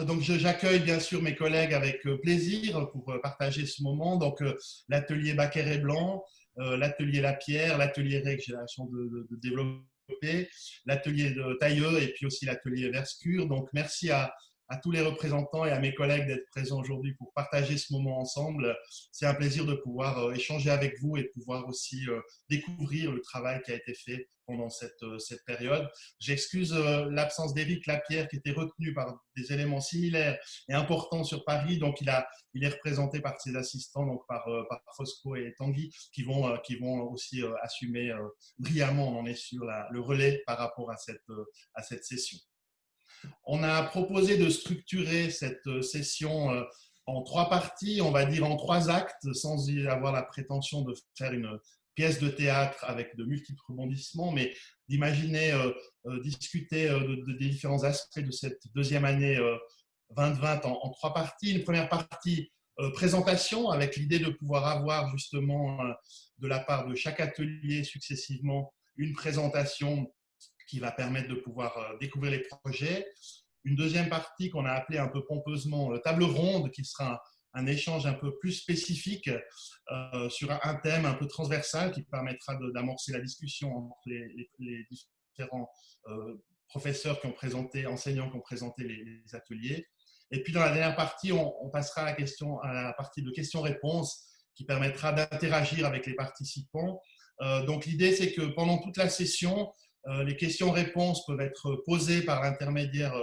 Donc, j'accueille bien sûr mes collègues avec plaisir pour partager ce moment. Donc, l'atelier Bacquer et Blanc, l'atelier La Pierre, l'atelier Ré que j'ai la chance de développer, l'atelier de Tailleux et puis aussi l'atelier Verscure. Donc, merci à tous les représentants et à mes collègues d'être présents aujourd'hui pour partager ce moment ensemble. C'est un plaisir de pouvoir échanger avec vous et pouvoir aussi découvrir le travail qui a été fait pendant cette période. J'excuse l'absence d'Éric Lapierre qui était retenu par des éléments similaires et importants sur Paris. Donc, il est représenté par ses assistants, donc par Fosco et Tanguy, qui vont aussi assumer brillamment, on en est sur le relais par rapport à cette session. On a proposé de structurer cette session en trois parties, on va dire en trois actes, sans y avoir la prétention de faire une pièce de théâtre avec de multiples rebondissements, mais d'imaginer discuter des différents aspects de cette deuxième année 2020 en trois parties. Une première partie présentation avec l'idée de pouvoir avoir justement de la part de chaque atelier successivement une présentation qui va permettre de pouvoir découvrir les projets. Une deuxième partie qu'on a appelée un peu pompeusement table ronde, qui sera un échange un peu plus spécifique sur un thème un peu transversal qui permettra d'amorcer la discussion entre les différents professeurs qui ont présenté, enseignants qui ont présenté les ateliers. Et puis dans la dernière partie, on passera à la partie de questions-réponses qui permettra d'interagir avec les participants. Donc l'idée, c'est que pendant toute la session, les questions-réponses peuvent être posées par l'intermédiaire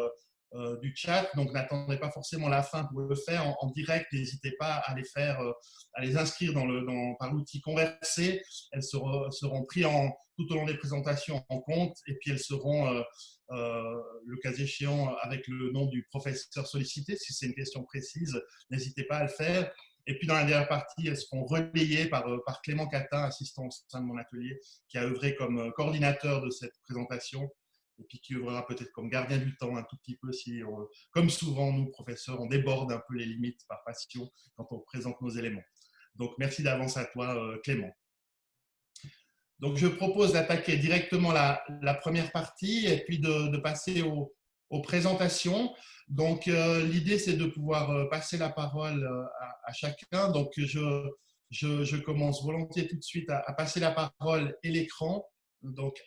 du chat, donc n'attendez pas forcément la fin pour le faire en direct, n'hésitez pas à les faire, à les inscrire par l'outil Converser. Elles seront prises tout au long des présentations en compte et puis elles seront, le cas échéant, avec le nom du professeur sollicité. Si c'est une question précise, n'hésitez pas à le faire. Et puis dans la dernière partie, elles seront relayées par Clément Catin, assistant au sein de mon atelier, qui a œuvré comme coordinateur de cette présentation et puis qui œuvrera peut-être comme gardien du temps un tout petit peu si, comme souvent, nous, professeurs, on déborde un peu les limites par passion quand on présente nos éléments. Donc, merci d'avance à toi, Clément. Donc, je propose d'attaquer directement la première partie et puis de passer aux présentations. Donc, l'idée, c'est de pouvoir passer la parole à chacun. Donc, je commence volontiers tout de suite à passer la parole et l'écran. Donc,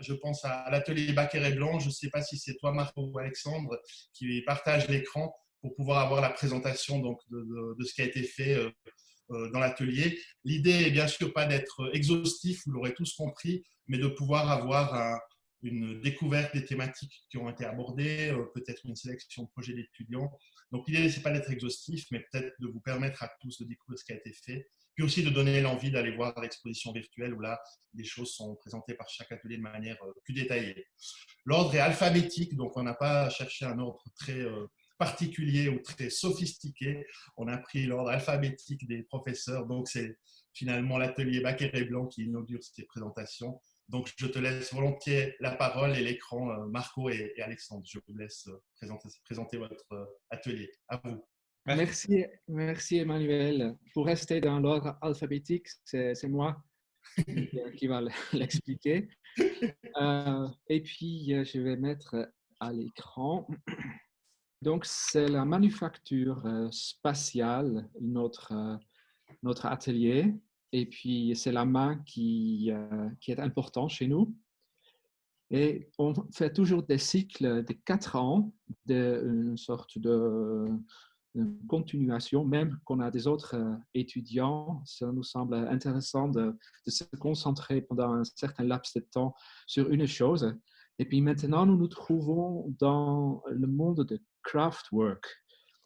je pense à l'atelier Bacquer et Blanc. Je ne sais pas si c'est toi, Marc ou Alexandre, qui partage l'écran pour pouvoir avoir la présentation donc, de ce qui a été fait dans l'atelier. L'idée est bien sûr pas d'être exhaustif, vous l'aurez tous compris, mais de pouvoir avoir une découverte des thématiques qui ont été abordées, peut-être une sélection de projets d'étudiants. Donc l'idée, c'est pas d'être exhaustif, mais peut-être de vous permettre à tous de découvrir ce qui a été fait, puis aussi de donner l'envie d'aller voir l'exposition virtuelle où là, les choses sont présentées par chaque atelier de manière plus détaillée. L'ordre est alphabétique, donc on n'a pas cherché un ordre très particulier ou très sophistiqué. On a pris l'ordre alphabétique des professeurs, donc c'est finalement l'atelier Bacquer et Blanc qui inaugure ces présentations. Donc je te laisse volontiers la parole et l'écran, Marco et Alexandre. Je vous laisse présenter votre atelier. À vous. Merci, merci Emmanuel. Pour rester dans l'ordre alphabétique, c'est moi qui va l'expliquer. Et puis, je vais mettre à l'écran. Donc, c'est la manufacture spatiale, notre atelier. Et puis, c'est la main qui est important chez nous. Et on fait toujours des cycles de 4 ans, une sorte de continuation, même qu'on a des autres étudiants. Ça nous semble intéressant de se concentrer pendant un certain laps de temps sur une chose. Et puis maintenant, nous nous trouvons dans le monde de craftwork.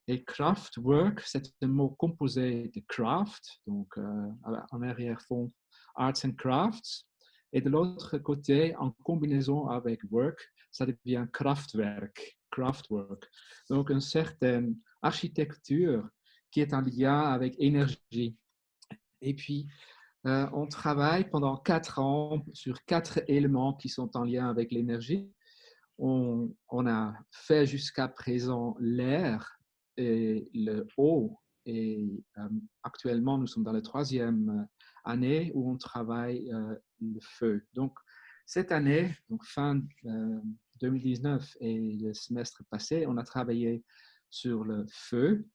Et craftwork, c'est un mot composé de craft, donc en arrière-fond, arts and crafts. Et de l'autre côté, en combinaison avec work, ça devient Kraftwerk. Donc, une certaine architecture qui est en lien avec énergie. Et puis, on travaille pendant 4 ans sur 4 éléments qui sont en lien avec l'énergie. On a fait jusqu'à présent l'air et le eau. Et actuellement, nous sommes dans la 3e année où on travaille le feu. Donc, cette année, donc fin 2019 et le semestre passé, on a travaillé sur le feu.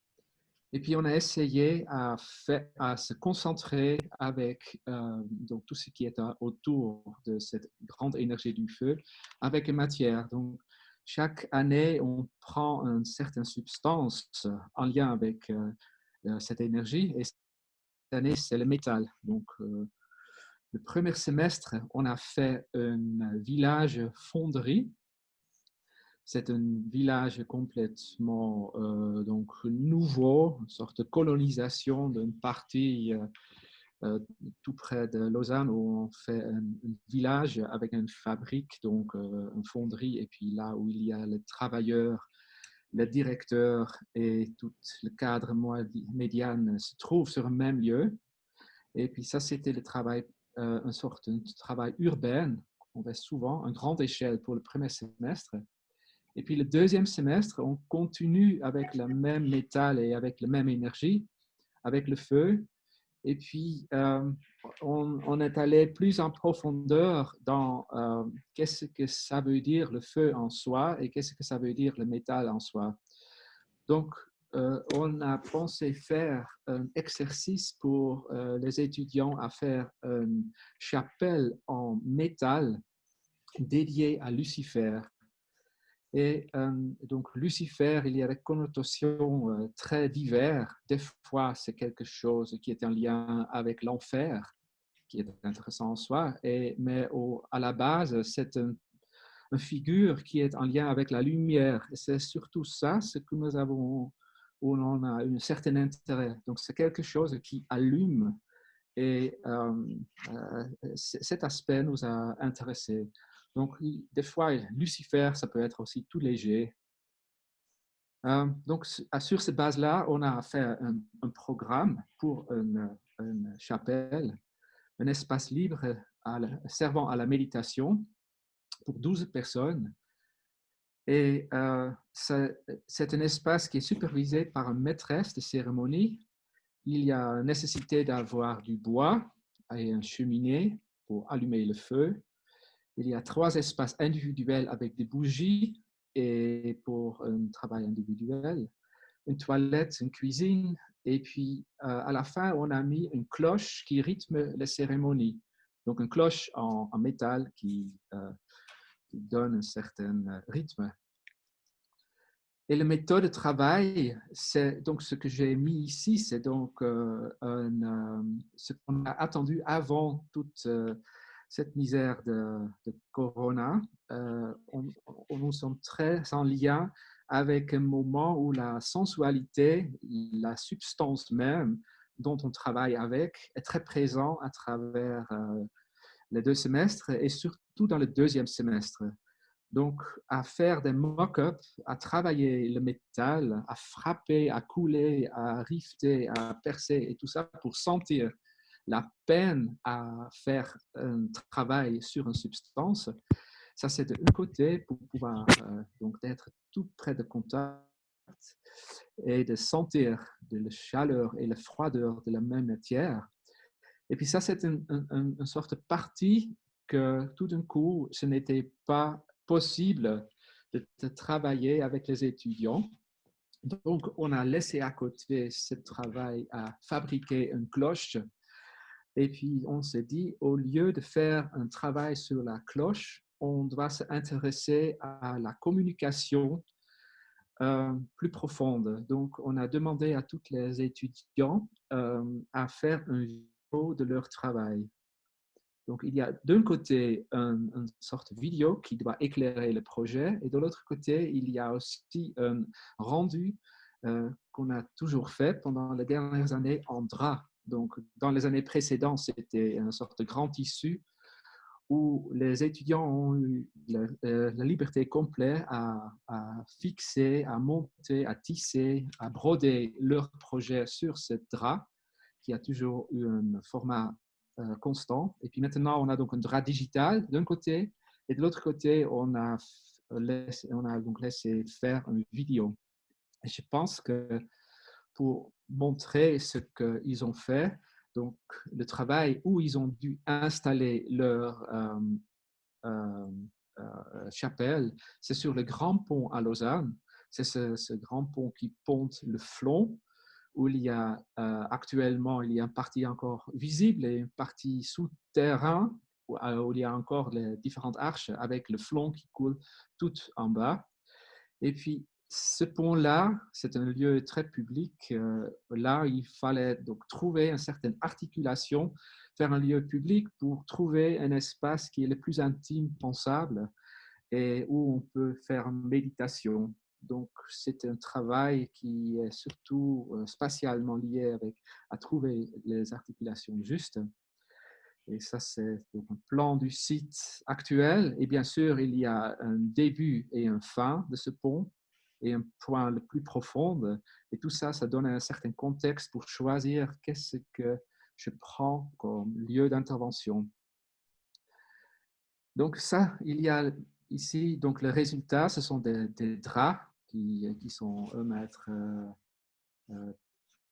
Et puis, on a essayé à se concentrer avec donc tout ce qui est autour de cette grande énergie du feu, avec une matière. Donc, chaque année, on prend une certaine substance en lien avec cette énergie. Et cette année, c'est le métal. Donc, le premier semestre, on a fait un village fonderie. C'est un village complètement donc nouveau, une sorte de colonisation d'une partie tout près de Lausanne où on fait un village avec une fabrique, donc une fonderie, et puis là où il y a les travailleurs, le directeur et tout le cadre médiane se trouvent sur le même lieu. Et puis ça, c'était le travail, une sorte de travail urbain. On fait souvent à grande échelle pour le premier semestre. Et puis le deuxième semestre, on continue avec le même métal et avec la même énergie, avec le feu. Et puis, on est allé plus en profondeur dans qu'est-ce que ça veut dire le feu en soi et qu'est-ce que ça veut dire le métal en soi. Donc, on a pensé faire un exercice pour les étudiants à faire une chapelle en métal dédiée à Lucifer. Et donc, Lucifer, il y a des connotations très diverses. Des fois, c'est quelque chose qui est en lien avec l'enfer, qui est intéressant en soi, mais à la base, c'est une figure qui est en lien avec la lumière. Et c'est surtout ça, ce que nous avons, où on a un certain intérêt. Donc, c'est quelque chose qui allume. Et cet aspect nous a intéressés. Donc, des fois, Lucifer, ça peut être aussi tout léger. Donc, sur cette base-là, on a fait un programme pour une chapelle, un espace libre servant à la méditation pour 12 personnes. Et c'est un espace qui est supervisé par une maîtresse de cérémonie. Il y a nécessité d'avoir du bois et une cheminée pour allumer le feu. Il y a 3 espaces individuels avec des bougies et pour un travail individuel, une toilette, une cuisine, et puis à la fin, on a mis une cloche qui rythme les cérémonies. Donc une cloche en métal qui donne un certain rythme. Et la méthode de travail, c'est donc ce que j'ai mis ici, c'est donc ce qu'on a attendu avant toute cette misère de Corona. Nous sommes très en lien avec un moment où la sensualité, la substance même dont on travaille avec, est très présent à travers les 2 semestres et surtout dans le deuxième semestre. Donc, à faire des mock-ups, à travailler le métal, à frapper, à couler, à rifter, à percer et tout ça pour sentir la peine à faire un travail sur une substance. Ça, c'est de un côté pour pouvoir donc être tout près de contact et de sentir de la chaleur et la froideur de la même matière. Et puis ça, c'est une sorte de partie que tout d'un coup, ce n'était pas possible de travailler avec les étudiants. Donc, on a laissé à côté ce travail à fabriquer une cloche. Et puis, on s'est dit, au lieu de faire un travail sur la cloche, on doit s'intéresser à la communication plus profonde. Donc, on a demandé à tous les étudiants à faire un vidéo de leur travail. Donc, il y a d'un côté une sorte de vidéo qui doit éclairer le projet et de l'autre côté, il y a aussi un rendu qu'on a toujours fait pendant les dernières années en drap. Donc, dans les années précédentes, c'était une sorte de grand tissu où les étudiants ont eu la liberté complète à fixer, à monter, à tisser, à broder leur projet sur ce drap qui a toujours eu un format constant. Et puis maintenant, on a donc un drap digital d'un côté et de l'autre côté, on a donc laissé faire une vidéo. Et je pense que pour montrer ce qu'ils ont fait, donc le travail où ils ont dû installer leur chapelle, c'est sur le Grand Pont à Lausanne. C'est ce grand pont qui ponte le Flon, où il y a actuellement il y a une partie encore visible et une partie souterraine, où il y a encore les différentes arches avec le Flon qui coule tout en bas. Et puis, ce pont-là, c'est un lieu très public. Là, il fallait donc trouver une certaine articulation, faire un lieu public pour trouver un espace qui est le plus intime pensable et où on peut faire méditation. Donc, c'est un travail qui est surtout spatialement lié à trouver les articulations justes. Et ça, c'est un plan du site actuel. Et bien sûr, il y a un début et une fin de ce pont et un point le plus profond. Et tout ça, ça donne un certain contexte pour choisir qu'est-ce que je prends comme lieu d'intervention. Donc ça, il y a ici, donc le résultat, ce sont des draps qui sont 1 mètre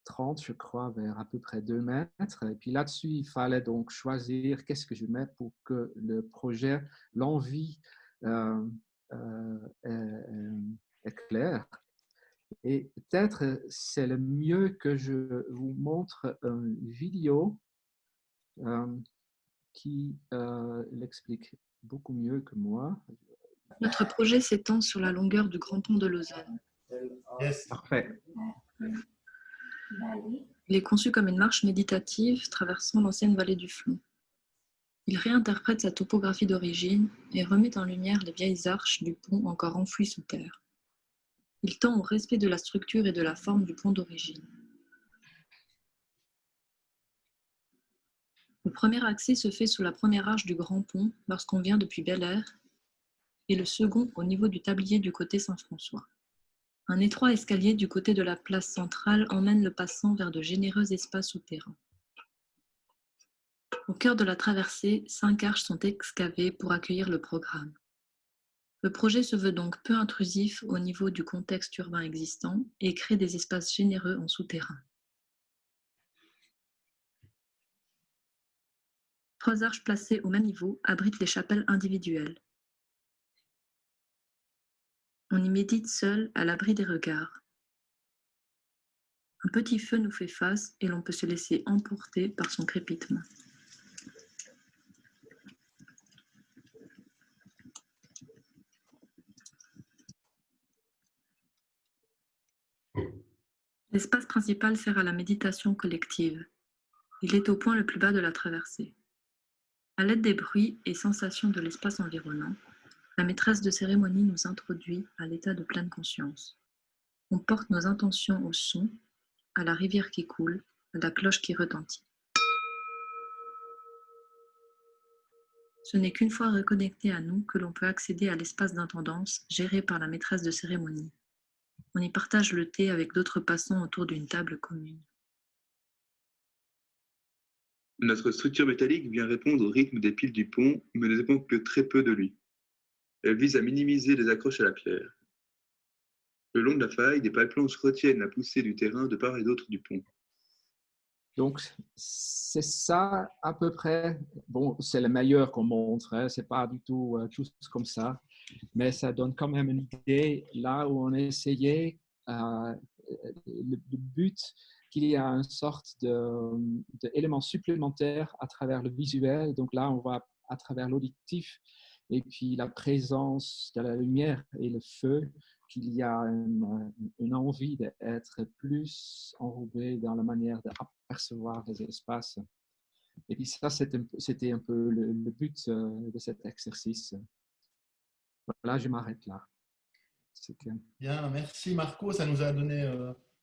30, je crois, vers à peu près 2 mètres. Et puis là-dessus, il fallait donc choisir qu'est-ce que je mets pour que le projet, l'envie est claire. Et peut-être c'est le mieux que je vous montre une vidéo qui l'explique beaucoup mieux que moi. Notre projet s'étend sur la longueur du Grand Pont de Lausanne. Yes. Parfait. Il est conçu comme une marche méditative traversant l'ancienne vallée du Flon. Il réinterprète sa topographie d'origine et remet en lumière les vieilles arches du pont encore enfouies sous terre. Il tend au respect de la structure et de la forme du pont d'origine. Le premier accès se fait sous la première arche du Grand Pont lorsqu'on vient depuis Bel-Air et le second au niveau du tablier du côté Saint-François. Un étroit escalier du côté de la place centrale emmène le passant vers de généreux espaces souterrains. Au cœur de la traversée, 5 arches sont excavées pour accueillir le programme. Le projet se veut donc peu intrusif au niveau du contexte urbain existant et crée des espaces généreux en souterrain. 3 arches placées au même niveau abritent les chapelles individuelles. On y médite seul à l'abri des regards. Un petit feu nous fait face et l'on peut se laisser emporter par son crépitement. L'espace principal sert à la méditation collective. Il est au point le plus bas de la traversée. À l'aide des bruits et sensations de l'espace environnant, la maîtresse de cérémonie nous introduit à l'état de pleine conscience. On porte nos intentions au son, à la rivière qui coule, à la cloche qui retentit. Ce n'est qu'une fois reconnecté à nous que l'on peut accéder à l'espace d'intendance géré par la maîtresse de cérémonie. On y partage le thé avec d'autres passants autour d'une table commune. Notre structure métallique vient répondre au rythme des piles du pont, mais ne dépend que très peu de lui. Elle vise à minimiser les accroches à la pierre. Le long de la faille, des pales-planches retiennent la poussée du terrain de part et d'autre du pont. Donc, c'est ça à peu près. Bon, c'est le meilleur qu'on montre, hein. Ce n'est pas du tout tous comme ça, mais ça donne quand même une idée là où on a essayé le but qu'il y a une sorte d'élément supplémentaire à travers le visuel. Donc là, on voit à travers l'auditif et puis la présence de la lumière et le feu qu'il y a une envie d'être plus enrobé dans la manière d'apercevoir les espaces. Et puis ça, c'était un peu le but de cet exercice. Voilà, je m'arrête là. Bien, merci Marco, ça nous a donné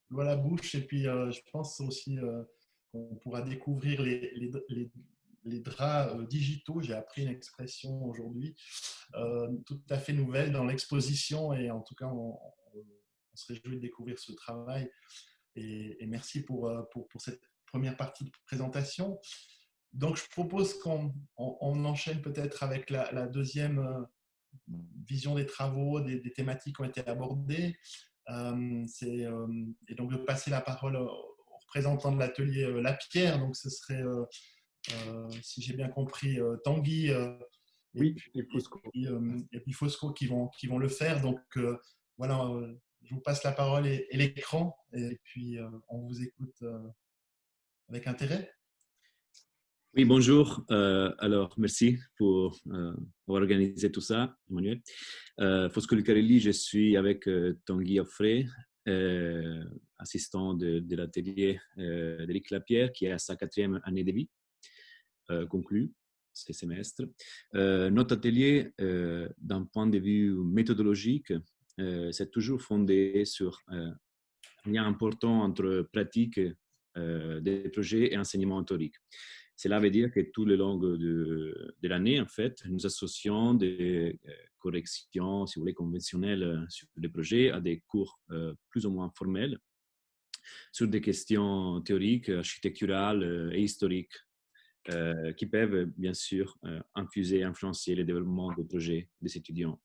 l'eau à la bouche et puis je pense aussi qu'on pourra découvrir les draps digitaux. J'ai appris une expression aujourd'hui tout à fait nouvelle dans l'exposition et en tout cas on se réjouit de découvrir ce travail et merci pour cette première partie de présentation. Donc je propose qu'on enchaîne peut-être avec la deuxième vision des travaux, des thématiques qui ont été abordées. Et donc de passer la parole au représentant de l'atelier La Pierre. Donc ce serait, si j'ai bien compris, Tanguy oui, et puis Fosco qui vont le faire. Donc voilà, je vous passe la parole et l'écran, et puis on vous écoute avec intérêt. Oui, bonjour. Alors, merci pour avoir organisé tout ça, Emmanuel. Fosco Lucarelli, je suis avec Tanguy Offray, assistant de l'atelier d'Éric Lapierre, qui est à sa 4e année de vie, conclue ce semestre. Notre atelier, d'un point de vue méthodologique, c'est toujours fondé sur un lien important entre pratique des projets et enseignement théorique. Cela veut dire que tout le long de l'année, en fait, nous associons des corrections, si vous voulez, conventionnelles sur les projets à des cours plus ou moins formels sur des questions théoriques, architecturales et historiques qui peuvent, bien sûr, infuser et influencer le développement des projets des étudiants.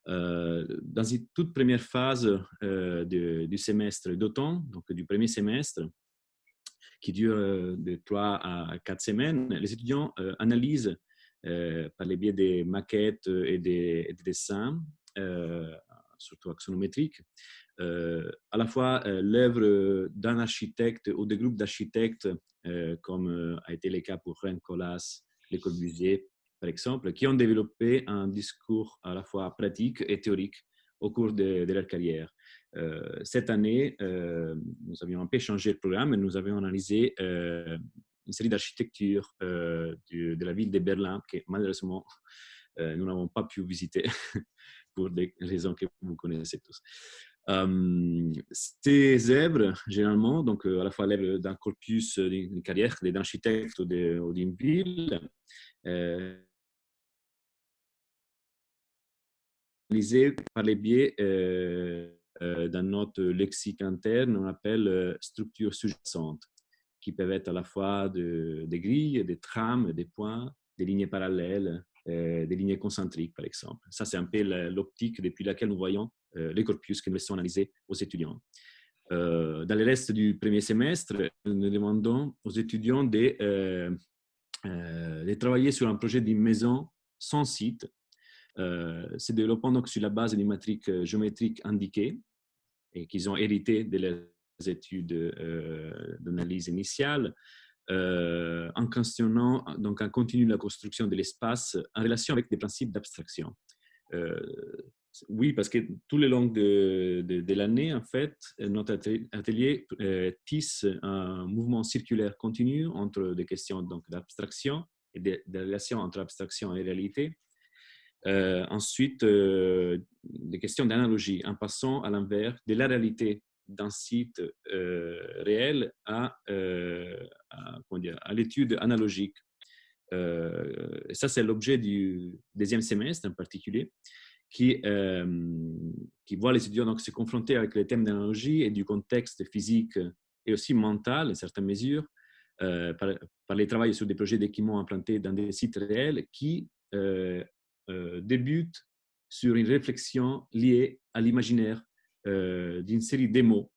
Dans une toute première phase du semestre d'automne, donc du premier semestre, qui dure de 3 à 4 semaines, les étudiants analysent par le biais des maquettes et des dessins, surtout axonométriques, à la fois l'œuvre d'un architecte ou des groupes d'architectes, comme a été le cas pour Rennes Colas, Le Corbusier, par exemple, qui ont développé un discours à la fois pratique et théorique au cours de leur carrière. Cette année, nous avions un peu changé le programme et nous avions analysé une série d'architectures de la ville de Berlin que malheureusement nous n'avons pas pu visiter pour des raisons que vous connaissez tous. Ces œuvres, généralement, donc à la fois l'œuvre d'un corpus d'une carrière d'un architecte ou d'une ville, analysées par les biais dans notre lexique interne, on appelle structures sous-jacentes, qui peuvent être à la fois des grilles, des trames, des points, des lignes parallèles, des lignes concentriques, par exemple. Ça, c'est un peu l'optique depuis laquelle nous voyons les corpus que nous laissons analyser aux étudiants. Dans le reste du premier semestre, nous demandons aux étudiants de travailler sur un projet d'une maison sans site, se développant donc sur la base d'une matrice géométrique indiquée et qu'ils ont hérité de leurs études d'analyse initiale, en questionnant donc en continu la construction de l'espace en relation avec des principes d'abstraction. Oui, parce que tout le long de l'année, en fait, notre atelier tisse un mouvement circulaire continu entre des questions d'abstraction et des relations entre abstraction et réalité. Ensuite, des questions d'analogie, en passant à l'envers de la réalité d'un site réel à l'étude analogique. Et ça, c'est l'objet du deuxième semestre en particulier, qui voit les étudiants donc, se confronter avec les thèmes d'analogie et du contexte physique et aussi mental, en certaines mesures, par les travaux sur des projets d'équipements implantés dans des sites réels qui débute sur une réflexion liée à l'imaginaire d'une série de mots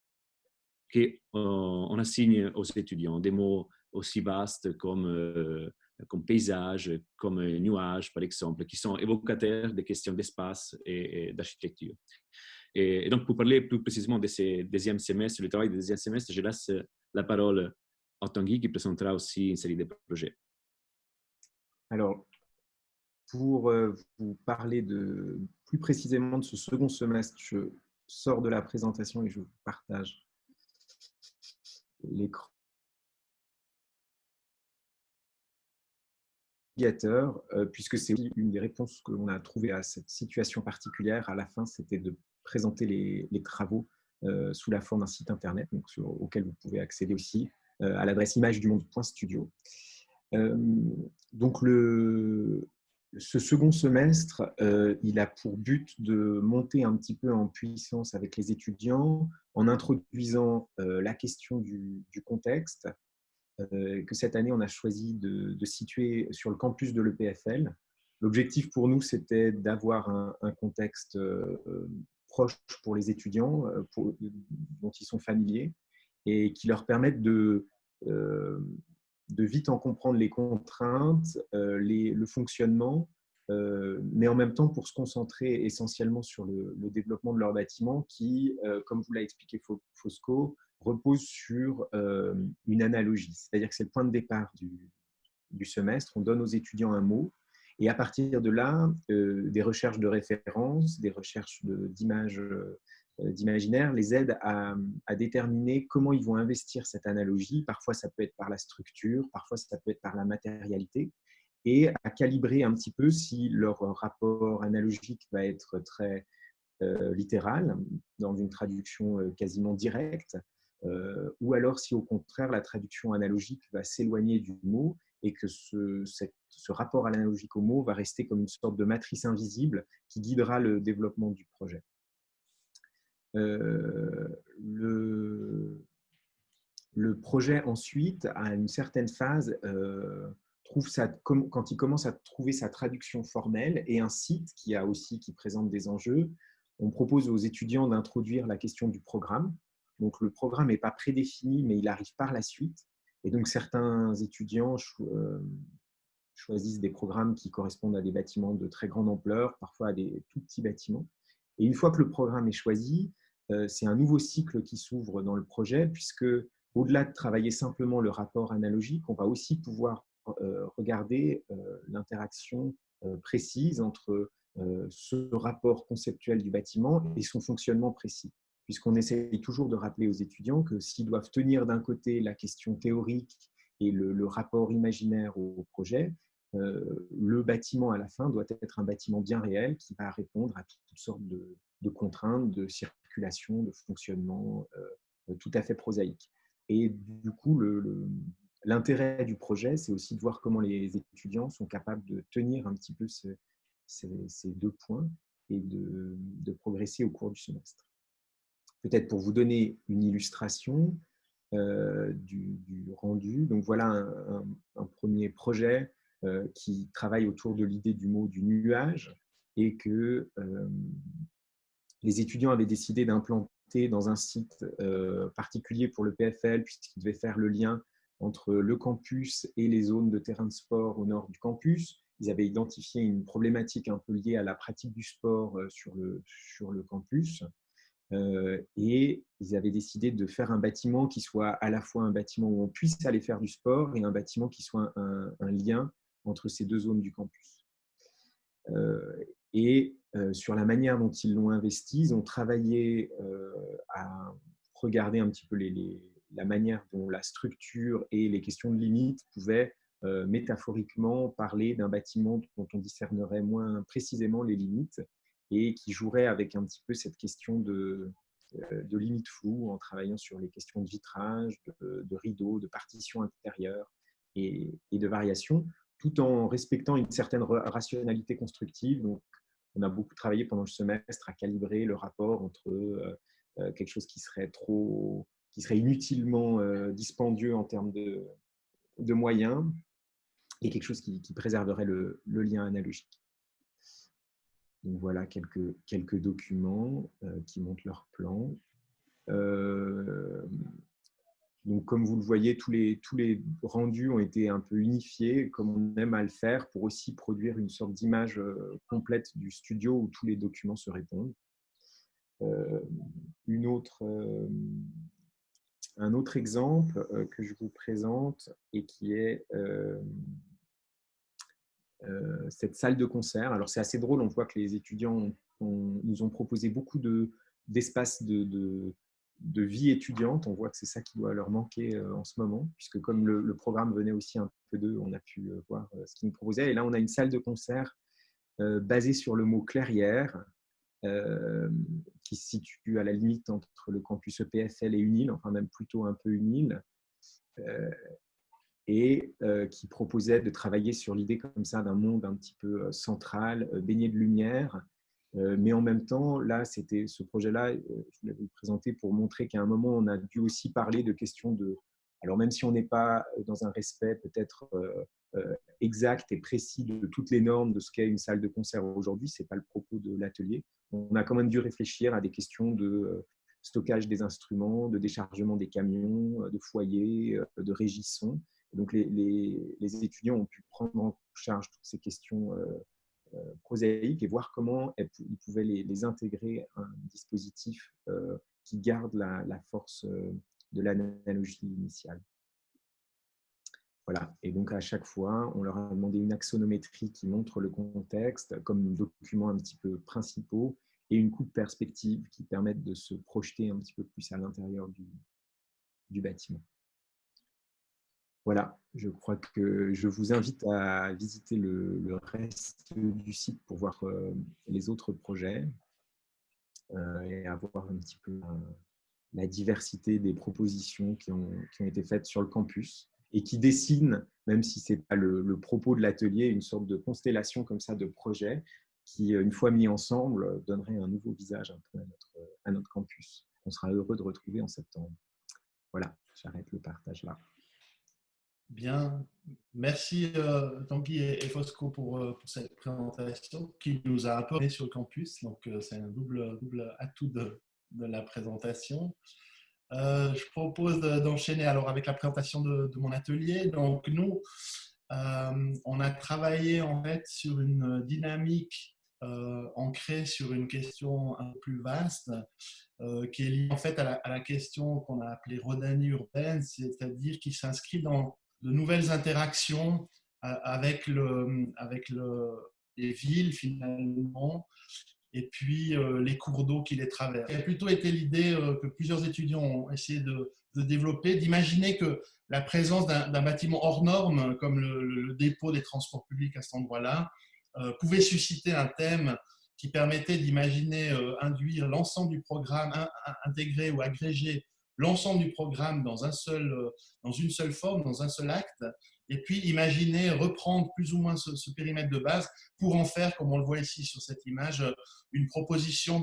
qu'on assigne aux étudiants, des mots aussi vastes comme paysage, comme nuage, par exemple, qui sont évocateurs des questions d'espace et d'architecture. Et donc, pour parler plus précisément de ce deuxième semestre, le travail du deuxième semestre, je laisse la parole à Tanguy qui présentera aussi une série de projets. Alors, pour vous parler plus précisément de ce second semestre, je sors de la présentation et je vous partage l'écran. Puisque c'est une des réponses que l'on a trouvées à cette situation particulière. À la fin, c'était de présenter les travaux sous la forme d'un site internet donc auquel vous pouvez accéder aussi à l'adresse imagedumonde.studio. Donc, ce second semestre, il a pour but de monter un petit peu en puissance avec les étudiants en introduisant la question du contexte, que cette année, on a choisi de situer sur le campus de l'EPFL. L'objectif pour nous, c'était d'avoir un contexte proche pour les étudiants, dont ils sont familiers, et qui leur permette de vite en comprendre les contraintes, le fonctionnement, mais en même temps pour se concentrer essentiellement sur le développement de leur bâtiment qui, comme vous l'a expliqué Fosco, repose sur une analogie. C'est-à-dire que c'est le point de départ du semestre. On donne aux étudiants un mot et à partir de là, des recherches de référence, des recherches d'images, d'imaginaire les aident à déterminer comment ils vont investir cette analogie. Parfois, ça peut être par la structure, parfois, ça peut être par la matérialité, et à calibrer un petit peu si leur rapport analogique va être très littéral, dans une traduction quasiment directe, ou alors si au contraire la traduction analogique va s'éloigner du mot et que ce rapport analogique au mot va rester comme une sorte de matrice invisible qui guidera le développement du projet. Le projet ensuite, à une certaine phase, quand il commence à trouver sa traduction formelle et un site qui présente des enjeux, on propose aux étudiants d'introduire la question du programme. Donc le programme n'est pas prédéfini, mais il arrive par la suite. Et donc certains étudiants choisissent des programmes qui correspondent à des bâtiments de très grande ampleur, parfois à des tout petits bâtiments. Et une fois que le programme est choisi, c'est un nouveau cycle qui s'ouvre dans le projet, puisque au-delà de travailler simplement le rapport analogique, on va aussi pouvoir regarder l'interaction précise entre ce rapport conceptuel du bâtiment et son fonctionnement précis. Puisqu'on essaye toujours de rappeler aux étudiants que s'ils doivent tenir d'un côté la question théorique et le rapport imaginaire au projet, le bâtiment à la fin doit être un bâtiment bien réel qui va répondre à toutes sortes de contraintes, de circulation, de fonctionnement tout à fait prosaïques. Et du coup, l'intérêt du projet, c'est aussi de voir comment les étudiants sont capables de tenir un petit peu ces deux points et de progresser au cours du semestre. Peut-être pour vous donner une illustration du rendu. Donc voilà un premier projet qui travaille autour de l'idée du mot du nuage et que les étudiants avaient décidé d'implanter dans un site particulier pour le PFL, puisqu'ils devaient faire le lien entre le campus et les zones de terrain de sport au nord du campus. Ils avaient identifié une problématique un peu liée à la pratique du sport sur le campus. Et ils avaient décidé de faire un bâtiment qui soit à la fois un bâtiment où on puisse aller faire du sport et un bâtiment qui soit un lien entre ces deux zones du campus. Sur la manière dont ils l'ont investi, ils ont travaillé à regarder un petit peu la manière dont la structure et les questions de limite pouvaient métaphoriquement parler d'un bâtiment dont on discernerait moins précisément les limites et qui jouerait avec un petit peu cette question de limite floue en travaillant sur les questions de vitrage, de rideaux, de partitions intérieures et de variations, tout en respectant une certaine rationalité constructive. Donc, on a beaucoup travaillé pendant le semestre à calibrer le rapport entre quelque chose qui serait inutilement dispendieux en termes de moyens et quelque chose qui préserverait le lien analogique. Donc voilà quelques documents qui montrent leur plan. Donc, comme vous le voyez, tous les rendus ont été un peu unifiés, comme on aime à le faire, pour aussi produire une sorte d'image complète du studio où tous les documents se répondent. Un autre exemple que je vous présente et qui est cette salle de concert. Alors, c'est assez drôle, on voit que les étudiants nous ont proposé beaucoup d'espaces de vie étudiante. On voit que c'est ça qui doit leur manquer en ce moment, puisque comme le programme venait aussi un peu d'eux, on a pu voir ce qu'ils nous proposaient. Et là, on a une salle de concert basée sur le mot clairière, qui se situe à la limite entre le campus EPFL et une île, enfin même plutôt un peu une île, et qui proposait de travailler sur l'idée comme ça d'un monde un petit peu central, baigné de lumière. Mais en même temps, là, c'était ce projet-là, je voulais vous le présenter pour montrer qu'à un moment, on a dû aussi parler de questions de... Alors, même si on n'est pas dans un respect peut-être exact et précis de toutes les normes de ce qu'est une salle de concert aujourd'hui, ce n'est pas le propos de l'atelier. On a quand même dû réfléchir à des questions de stockage des instruments, de déchargement des camions, de foyers, de régie son. Donc, les étudiants ont pu prendre en charge toutes ces questions prosaïques et voir comment ils pouvaient les intégrer à un dispositif qui garde la force de l'analogie initiale. Voilà. Et donc, à chaque fois, on leur a demandé une axonométrie qui montre le contexte comme documents un petit peu principaux et une coupe perspective qui permettent de se projeter un petit peu plus à l'intérieur du bâtiment. Voilà, je crois que je vous invite à visiter le reste du site pour voir les autres projets et à voir un petit peu la diversité des propositions qui ont été faites sur le campus et qui dessinent, même si ce n'est pas le propos de l'atelier, une sorte de constellation comme ça de projets qui, une fois mis ensemble, donnerait un nouveau visage un peu à notre campus. On sera heureux de retrouver en septembre. Voilà, j'arrête le partage là. Bien, merci Tanguy et Fosco pour cette présentation qui nous a un peu aidé sur le campus. Donc, c'est un double atout de la présentation. Je propose d'enchaîner alors avec la présentation de mon atelier. Donc, nous, on a travaillé en fait sur une dynamique ancrée sur une question un peu plus vaste qui est liée en fait à la question qu'on a appelée rhodanie urbaine, c'est-à-dire qui s'inscrit dans de nouvelles interactions avec les villes finalement, et puis les cours d'eau qui les traversent. Ça a plutôt été l'idée que plusieurs étudiants ont essayé de développer, d'imaginer que la présence d'un bâtiment hors norme, comme le dépôt des transports publics à cet endroit-là, pouvait susciter un thème qui permettait d'imaginer induire l'ensemble du programme, intégrer ou agréger l'ensemble du programme dans une seule forme, dans un seul acte, et puis imaginer reprendre plus ou moins ce périmètre de base pour en faire, comme on le voit ici sur cette image, une proposition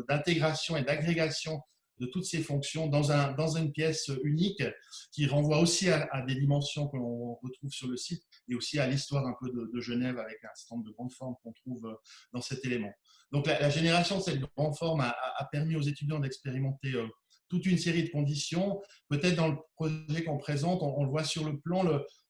d'intégration et d'agrégation de toutes ces fonctions dans une pièce unique qui renvoie aussi à des dimensions que l'on retrouve sur le site et aussi à l'histoire un peu de Genève avec un certain nombre de grandes formes qu'on trouve dans cet élément. Donc la génération de cette grande forme a permis aux étudiants d'expérimenter toute une série de conditions. Peut-être dans le projet qu'on présente, on le voit sur le plan,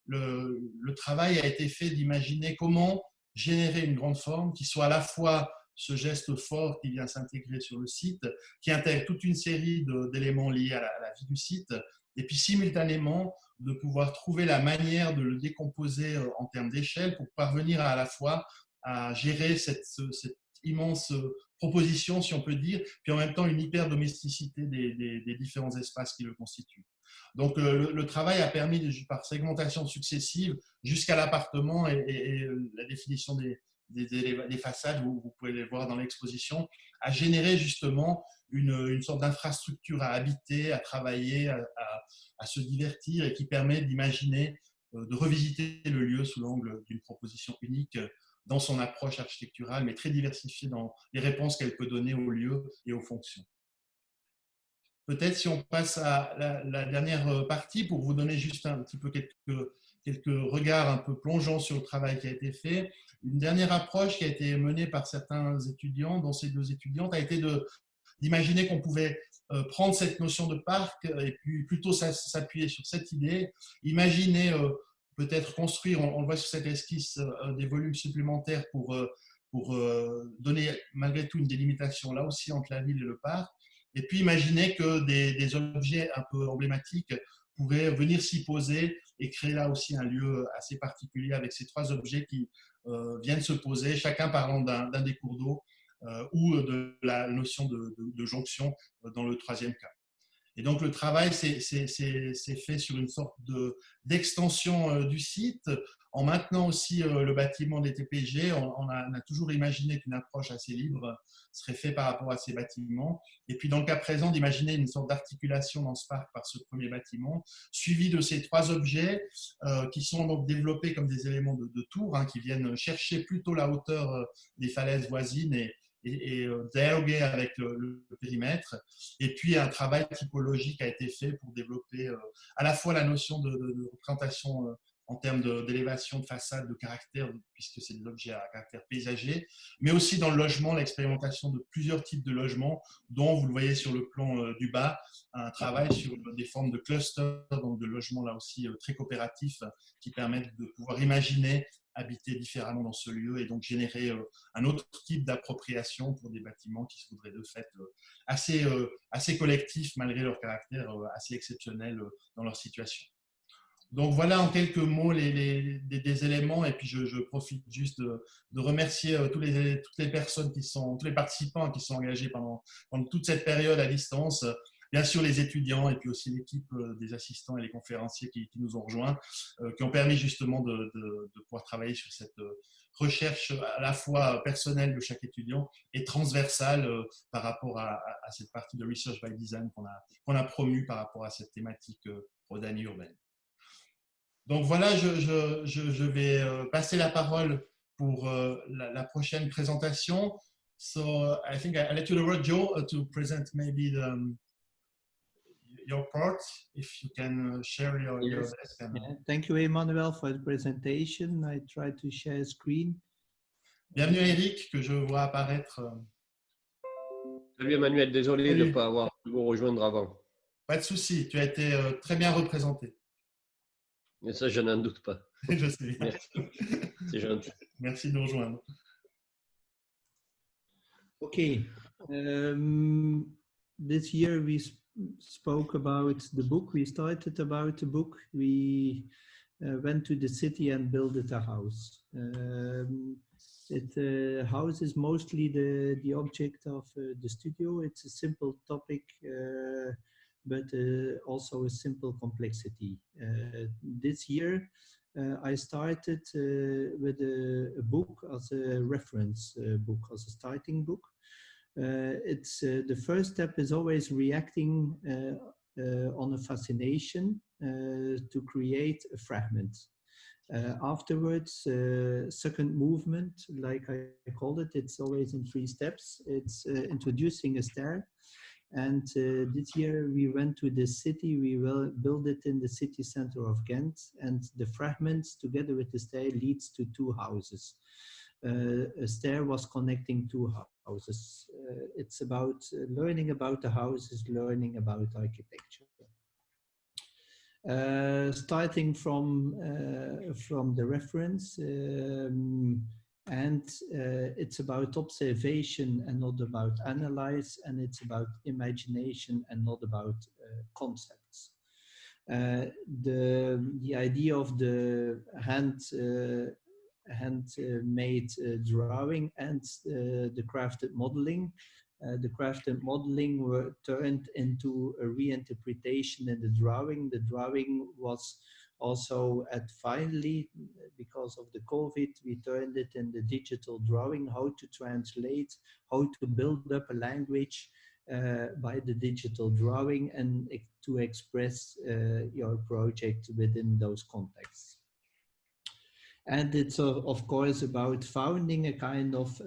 le travail a été fait d'imaginer comment générer une grande forme qui soit à la fois ce geste fort qui vient s'intégrer sur le site, qui intègre toute une série d'éléments liés à la vie du site, et puis simultanément de pouvoir trouver la manière de le décomposer en termes d'échelle pour parvenir à la fois à gérer cette immense proposition, si on peut dire, puis en même temps une hyper-domesticité des différents espaces qui le constituent. Donc le travail a permis, par segmentation successive, jusqu'à l'appartement et la définition des façades, vous pouvez les voir dans l'exposition, à générer justement une sorte d'infrastructure à habiter, à travailler, à se divertir et qui permet d'imaginer, de revisiter le lieu sous l'angle d'une proposition unique dans son approche architecturale, mais très diversifiée dans les réponses qu'elle peut donner aux lieux et aux fonctions. Peut-être si on passe à la dernière partie pour vous donner juste un petit peu quelques regards un peu plongeants sur le travail qui a été fait. Une dernière approche qui a été menée par certains étudiants, dont ces deux étudiantes, a été d'imaginer qu'on pouvait prendre cette notion de parc et puis plutôt s'appuyer sur cette idée, imaginer peut-être construire, on le voit sur cette esquisse, des volumes supplémentaires pour donner malgré tout une délimitation là aussi entre la ville et le parc, et puis imaginer que des objets un peu emblématiques pourraient venir s'y poser et créer là aussi un lieu assez particulier avec ces trois objets qui viennent se poser, chacun parlant d'un des cours d'eau ou de la notion de jonction dans le troisième cas. Et donc, le travail s'est fait sur une sorte d'extension du site, en maintenant aussi le bâtiment des TPG. On a toujours imaginé qu'une approche assez libre serait faite par rapport à ces bâtiments. Et puis, dans le cas présent, d'imaginer une sorte d'articulation dans ce parc par ce premier bâtiment, suivi de ces trois objets qui sont donc développés comme des éléments de tour, qui viennent chercher plutôt la hauteur des falaises voisines et dialoguer avec le périmètre. Et puis, un travail typologique a été fait pour développer à la fois la notion de représentation en termes d'élévation de façade, de caractère, puisque c'est des objets à caractère paysager, mais aussi dans le logement, l'expérimentation de plusieurs types de logements, dont, vous le voyez sur le plan du bas, un travail sur des formes de clusters, donc de logements là aussi très coopératifs, qui permettent de pouvoir imaginer habiter différemment dans ce lieu et donc générer un autre type d'appropriation pour des bâtiments qui se voudraient de fait assez collectifs malgré leur caractère assez exceptionnel dans leur situation. Donc voilà en quelques mots des éléments, et puis je profite juste de remercier toutes les personnes tous les participants qui sont engagés pendant toute cette période à distance. Bien sûr, les étudiants et puis aussi l'équipe des assistants et les conférenciers qui nous ont rejoints, qui ont permis justement de pouvoir travailler sur cette recherche à la fois personnelle de chaque étudiant et transversale par rapport à cette partie de Research by Design qu'on a promue par rapport à cette thématique rhodanie urbaine. Donc voilà, je vais passer la parole pour la prochaine présentation. So I think I let you the word, Joe, to present maybe your part, if you can share your desk. Yeah. Thank you, Emmanuel, for the presentation. I try to share screen. Bienvenue Eric, que je vois apparaître. Salut Emmanuel, désolé de ne pas avoir pu vous rejoindre avant. Pas de souci, tu as été très bien représenté. Mais ça, je n'en doute pas. Je sais. C'est gentil. Merci de nous rejoindre. Okay. This year we spoke about the book. We started about the book. We went to the city and built a house. The house is mostly the object of the studio. It's a simple topic, but also a simple complexity. This year, I started with a book as a reference book, as a starting book. It's the first step is always reacting on a fascination to create a fragment. Afterwards, second movement, like I call it, it's always in 3 steps. It's introducing a stair. And this year we went to the city. We will build it in the city center of Ghent. And the fragments together with the stair leads to 2 houses. A stair was connecting 2 houses. It's about learning about the houses, learning about architecture. Starting from the reference, and it's about observation and not about analyze, and it's about imagination and not about concepts. The idea of the handmade drawing and the crafted modeling. The crafted modeling were turned into a reinterpretation in the drawing. The drawing was also finally, because of the COVID, we turned it in the digital drawing, how to translate, how to build up a language by the digital drawing and to express your project within those contexts. And it's of course about founding a kind of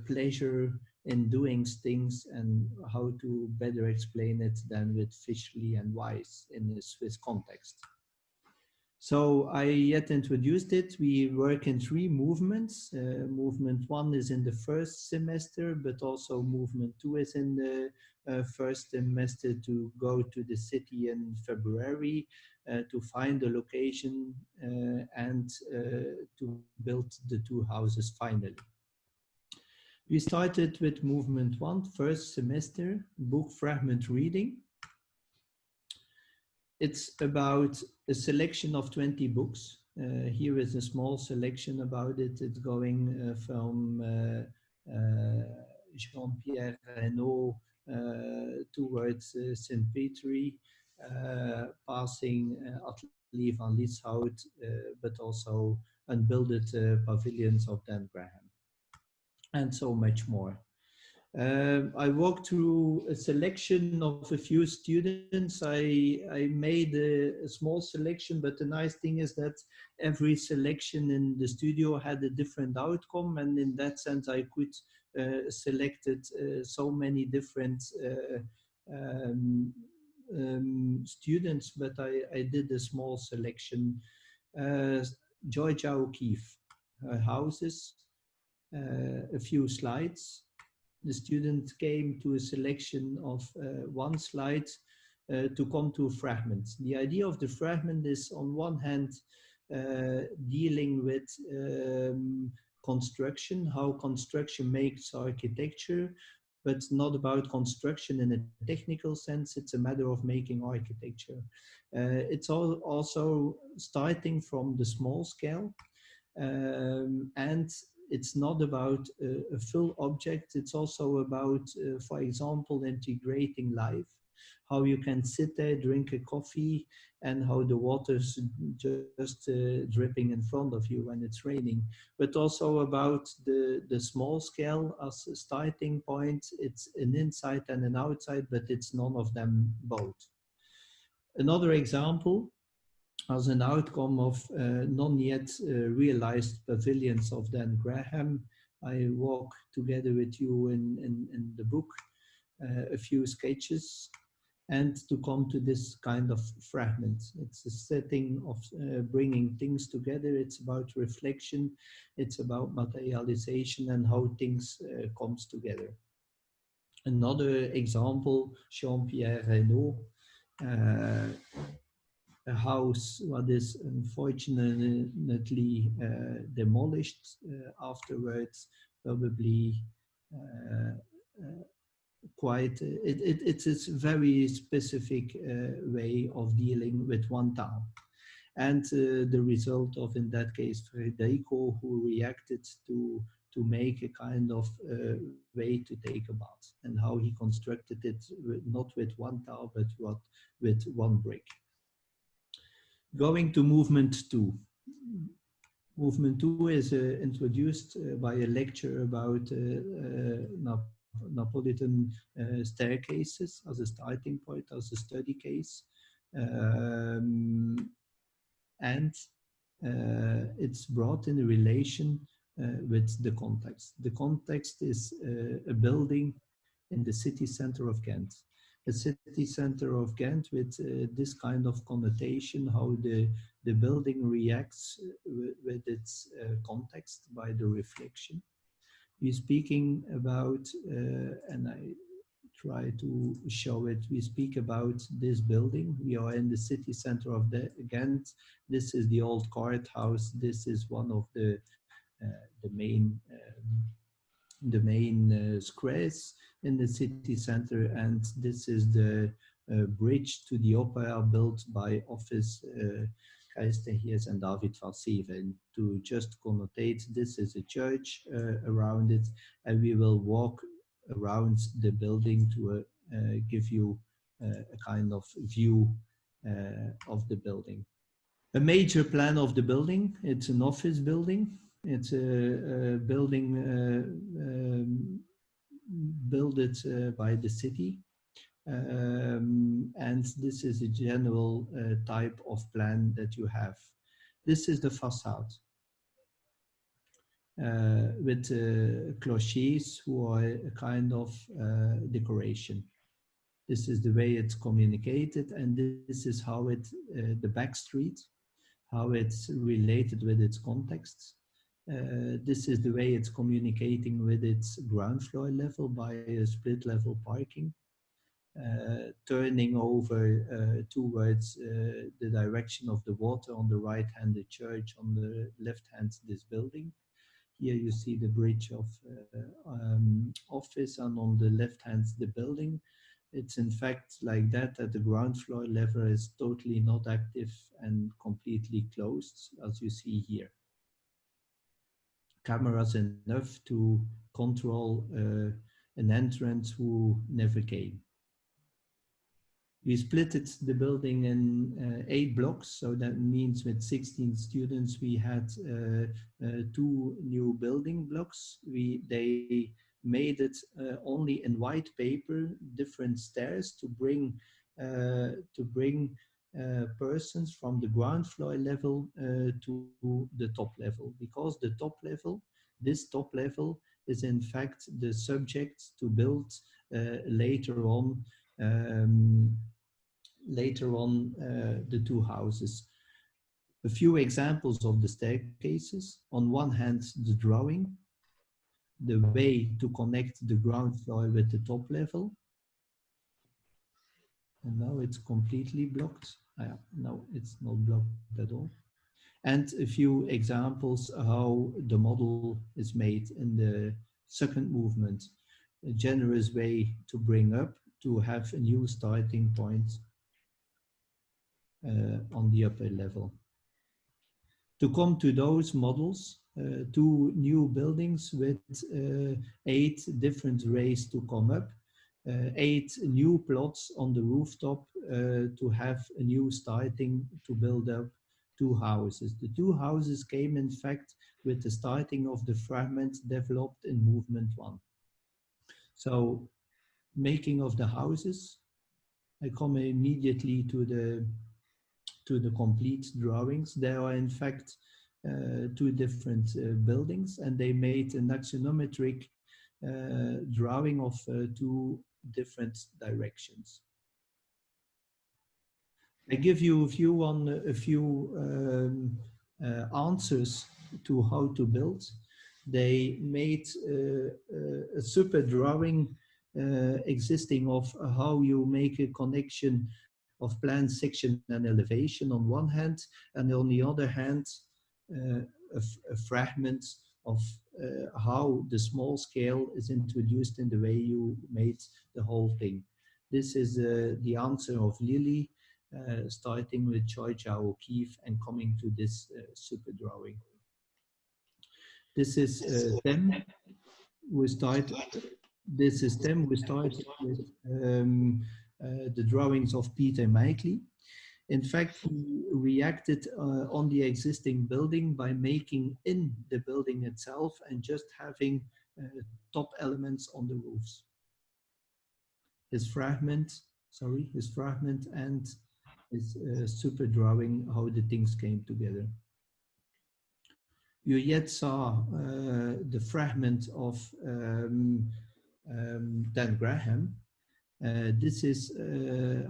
pleasure in doing things and how to better explain it than with Fischli and Weiss in the Swiss context. So I yet introduced it. We work in 3 movements. Movement 1 is in the first semester, but also movement 2 is in the first semester to go to the city in February to find a location and to build the 2 houses finally. We started with movement 1, first semester, book fragment reading. It's about a selection of 20 books. Here is a small selection about it. It's going from Jean-Pierre Reynaud towards Saint-Pétry, passing Atelier van Lieshout, but also unbuilded pavilions of Dan Graham, and so much more. I walked through a selection of a few students. I made a small selection, but the nice thing is that every selection in the studio had a different outcome, and in that sense I could select so many different students, but I did a small selection Georgia O'Keeffe, her houses, a few slides. The student came to a selection of one slide to come to a fragment. The idea of the fragment is on one hand dealing with construction, how construction makes architecture, but not about construction in a technical sense. It's a matter of making architecture. It's also starting from the small scale, and it's not about a full object. It's also about, for example, integrating life, how you can sit there, drink a coffee, and how the water's just dripping in front of you when it's raining. But also about the small scale as a starting point. It's an inside and an outside, but it's none of them both. Another example, as an outcome of non-yet realized pavilions of Dan Graham, I walk together with you in the book a few sketches, and to come to this kind of fragment. It's a setting of bringing things together. It's about reflection. It's about materialization and how things comes together. Another example, Jean-Pierre Reynaud, a house what is unfortunately demolished afterwards, probably quite, it's a very specific way of dealing with one town. And the result of, in that case, Federico, who reacted to make a kind of way to take a bath, and how he constructed it, not with one tile, but with one brick. Going to movement 2. Movement 2 is introduced by a lecture about Napolitan staircases as a starting point, as a study case. And it's brought in relation with the context. The context is a building in the city center of Ghent. A city center of Ghent with this kind of connotation, how the building reacts with its context by the reflection. We're speaking about, and I try to show it, we speak about this building. We are in the city center of Ghent. This is the old courthouse. This is one of the main squares in the city center, and this is the bridge to the opera built by Office Gijs de Heers and David van Seven. To just connotate, this is a church around it, and we will walk around the building to give you a kind of view of the building. A major plan of the building, it's an office building. It's a building built by the city. And this is a general type of plan that you have. This is the facade with clochers who are a kind of decoration. This is the way it's communicated, and this is how it, the back street, how it's related with its context. This is the way it's communicating with its ground floor level by a split level parking. Turning over towards the direction of the water, on the right hand the church, on the left hand this building. Here you see the bridge of office, and on the left hand the building. It's in fact like that the ground floor level is totally not active and completely closed, as you see here. Cameras enough to control an entrance who never came. We split the building in 8 blocks, so that means with 16 students we had 2 new building blocks. They made it only in white paper, different stairs to bring persons from the ground floor level to the top level, because the top level, this top level is in fact the subject to build later on the 2 houses. A few examples of the staircases. On one hand, the drawing, the way to connect the ground floor with the top level. And now it's completely blocked. No, it's not blocked at all. And a few examples how the model is made in the second movement. A generous way to bring up, to have a new starting point on the upper level. To come to those models, 2 new buildings with 8 different ways to come up, 8 new plots on the rooftop to have a new starting to build up 2 houses. The 2 houses came in fact with the starting of the fragment developed in movement 1. So making of the houses, I come immediately to the complete drawings. There are in fact 2 different buildings, and they made an axonometric drawing of 2 different directions. I give you a few answers to how to build. They made a super drawing existing of how you make a connection of plan, section, and elevation on one hand, and on the other hand, a fragment of how the small scale is introduced in the way you made the whole thing. This is the answer of Lily, starting with Georgia O'Keeffe and coming to this super drawing. This is Tem. This is Tem. We start with the drawings of Peter Meikley. In fact, he reacted on the existing building by making in the building itself and just having top elements on the roofs. His fragment and his super drawing, how the things came together. You yet saw the fragment of Dan Graham. This is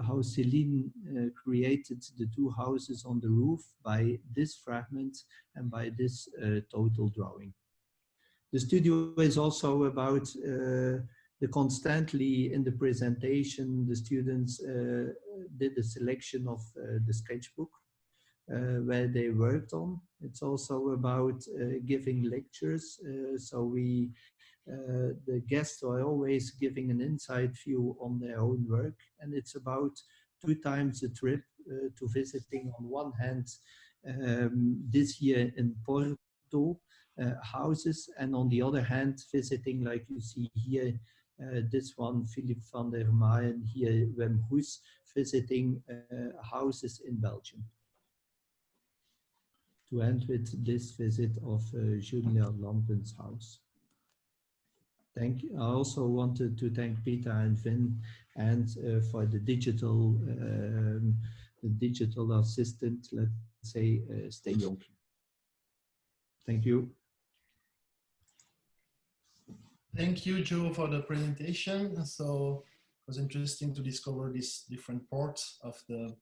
how Céline created the 2 houses on the roof by this fragment and by this total drawing. The studio is also about the constantly in the presentation, the students did a selection of the sketchbook where they worked on. It's also about giving lectures. So the guests are always giving an inside view on their own work, and it's about 2 times a trip to visiting on one hand this year in Porto houses, and on the other hand visiting, like you see here, this one Philippe van der Maaien, here Wim Hoes, visiting houses in Belgium. To end with this visit of Julia Lampen's house. Thank you. I also wanted to thank Peter and Vin and for the digital assistant, let's say, Sten Jonk. Thank you. Thank you, Joe, for the presentation. So it was interesting to discover these different parts of the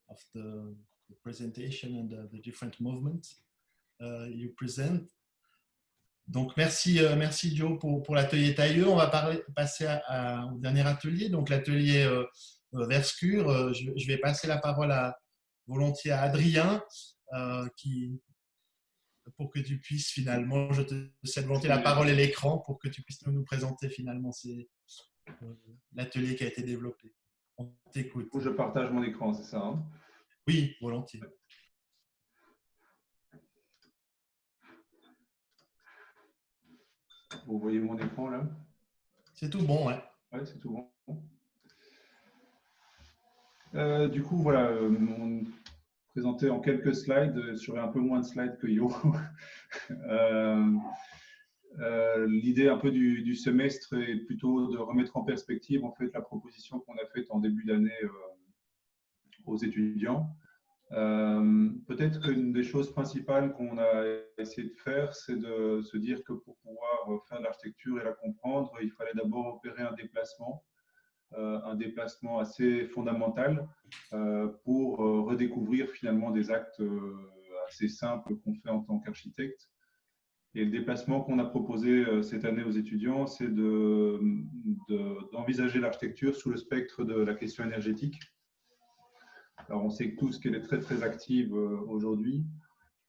presentation and the different movements you present. Donc merci Joe pour l'atelier tailleux. On va passer au dernier atelier, donc l'atelier Verscure. Je vais passer la parole volontiers à Adrien, pour que tu puisses finalement, je te cède volontiers la parole et l'écran pour que tu puisses nous présenter finalement l'atelier qui a été développé. On t'écoute. Je partage mon écran, c'est ça, hein? Oui, volontiers. Vous voyez mon écran là? C'est tout bon, ouais. Ouais, c'est tout bon. Du coup, voilà, on présentait en quelques slides, sur un peu moins de slides que Yo. L'idée un peu du semestre est plutôt de remettre en perspective en fait la proposition qu'on a faite en début d'année aux étudiants. Peut-être qu'une des choses principales qu'on a essayé de faire, c'est de se dire que pour pouvoir faire de l'architecture et la comprendre, il fallait d'abord opérer un déplacement assez fondamental pour redécouvrir finalement des actes assez simple qu'on fait en tant qu'architecte. Et le déplacement qu'on a proposé cette année aux étudiants, c'est d'envisager l'architecture sous le spectre de la question énergétique. Alors, on sait tous qu'elle est très, très active aujourd'hui,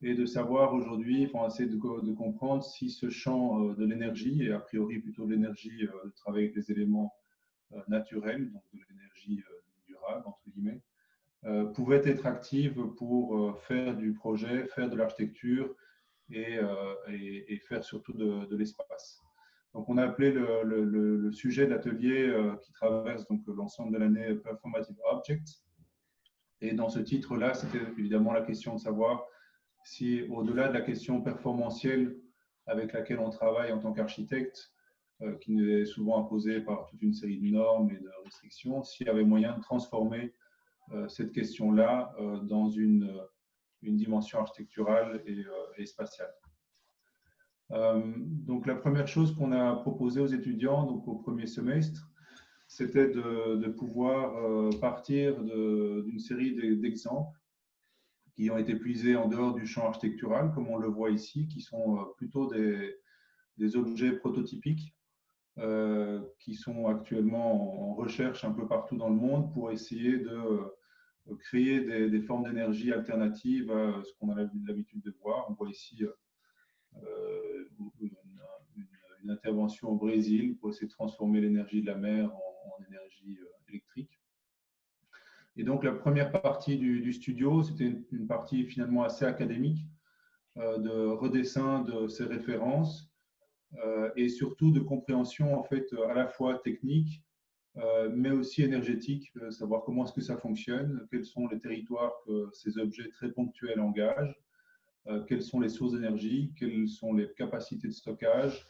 et de savoir aujourd'hui, pour essayer de comprendre si ce champ de l'énergie, et a priori plutôt de l'énergie de travailler avec les éléments naturels, donc de l'énergie durable, entre guillemets, pouvait être active pour faire du projet, faire de l'architecture et faire surtout de l'espace. Donc, on a appelé le sujet de l'atelier qui traverse donc l'ensemble de l'année Performative Objects. Et dans ce titre-là, c'était évidemment la question de savoir si, au-delà de la question performantielle avec laquelle on travaille en tant qu'architecte, qui nous est souvent imposée par toute une série de normes et de restrictions, s'il y avait moyen de transformer cette question-là dans une dimension architecturale et spatiale. Donc, la première chose qu'on a proposée aux étudiants donc, au premier semestre, c'était de pouvoir partir d'une série d'exemples qui ont été puisés en dehors du champ architectural, comme on le voit ici, qui sont plutôt des objets prototypiques qui sont actuellement en recherche un peu partout dans le monde pour essayer de créer des formes d'énergie alternatives à ce qu'on a l'habitude de voir. On voit ici une intervention au Brésil pour essayer de transformer l'énergie de la mer en énergie électrique. Et donc, la première partie du studio, c'était une partie finalement assez académique de redessin de ces références et surtout de compréhension en fait à la fois technique, mais aussi énergétique, savoir comment est-ce que ça fonctionne, quels sont les territoires que ces objets très ponctuels engagent, quelles sont les sources d'énergie, quelles sont les capacités de stockage,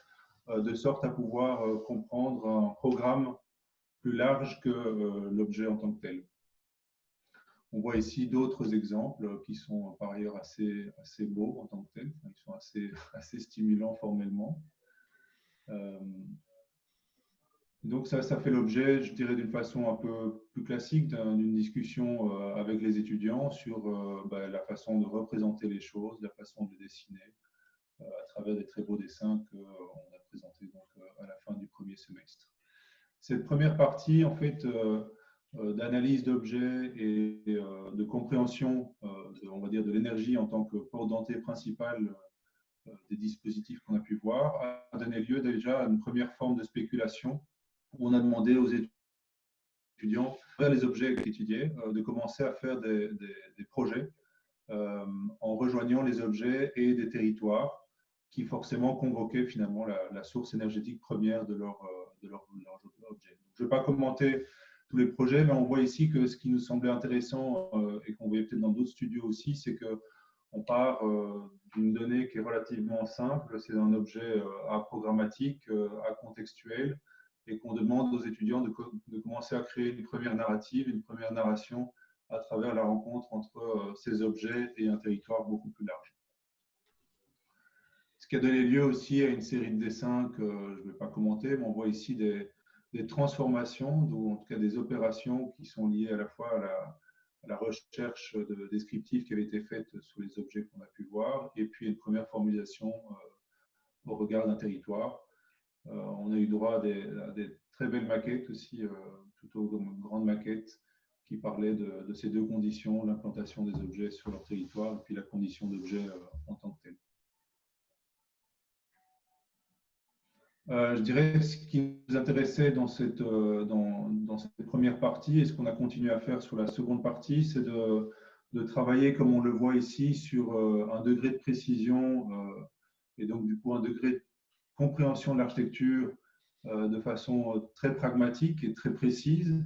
de sorte à pouvoir comprendre un programme plus large que l'objet en tant que tel. On voit ici d'autres exemples qui sont par ailleurs assez beaux en tant que tels, ils sont assez stimulants formellement. Donc ça fait l'objet, je dirais, d'une façon un peu plus classique d'une discussion avec les étudiants sur la façon de représenter les choses, la façon de les dessiner à travers des très beaux dessins qu'on a présentés donc, à la fin du premier semestre. Cette première partie, en fait, d'analyse d'objets et de compréhension, on va dire, de l'énergie en tant que porte d'entrée principale des dispositifs qu'on a pu voir, a donné lieu déjà à une première forme de spéculation où on a demandé aux étudiants, vers les objets étudiés, de commencer à faire des projets en rejoignant les objets et des territoires qui forcément convoquaient finalement la source énergétique première de leur objet. Je ne vais pas commenter tous les projets, mais on voit ici que ce qui nous semblait intéressant et qu'on voyait peut-être dans d'autres studios aussi, c'est qu'on part d'une donnée qui est relativement simple, c'est un objet programmatique, contextuel, et qu'on demande aux étudiants de commencer à créer une première narrative, une première narration à travers la rencontre entre ces objets et un territoire beaucoup plus large. Ce qui a donné lieu aussi à une série de dessins que je ne vais pas commenter, mais on voit ici des transformations, ou en tout cas des opérations qui sont liées à la fois à la recherche descriptive qui avait été faite sur les objets qu'on a pu voir, et puis une première formulation au regard d'un territoire. On a eu droit à des très belles maquettes aussi, plutôt grandes maquettes, qui parlaient de ces deux conditions, l'implantation des objets sur leur territoire et puis la condition d'objet en tant que tel. Je dirais que ce qui nous intéressait dans cette première partie et ce qu'on a continué à faire sur la seconde partie, c'est de travailler, comme on le voit ici, sur un degré de précision et donc du coup un degré de compréhension de l'architecture de façon très pragmatique et très précise,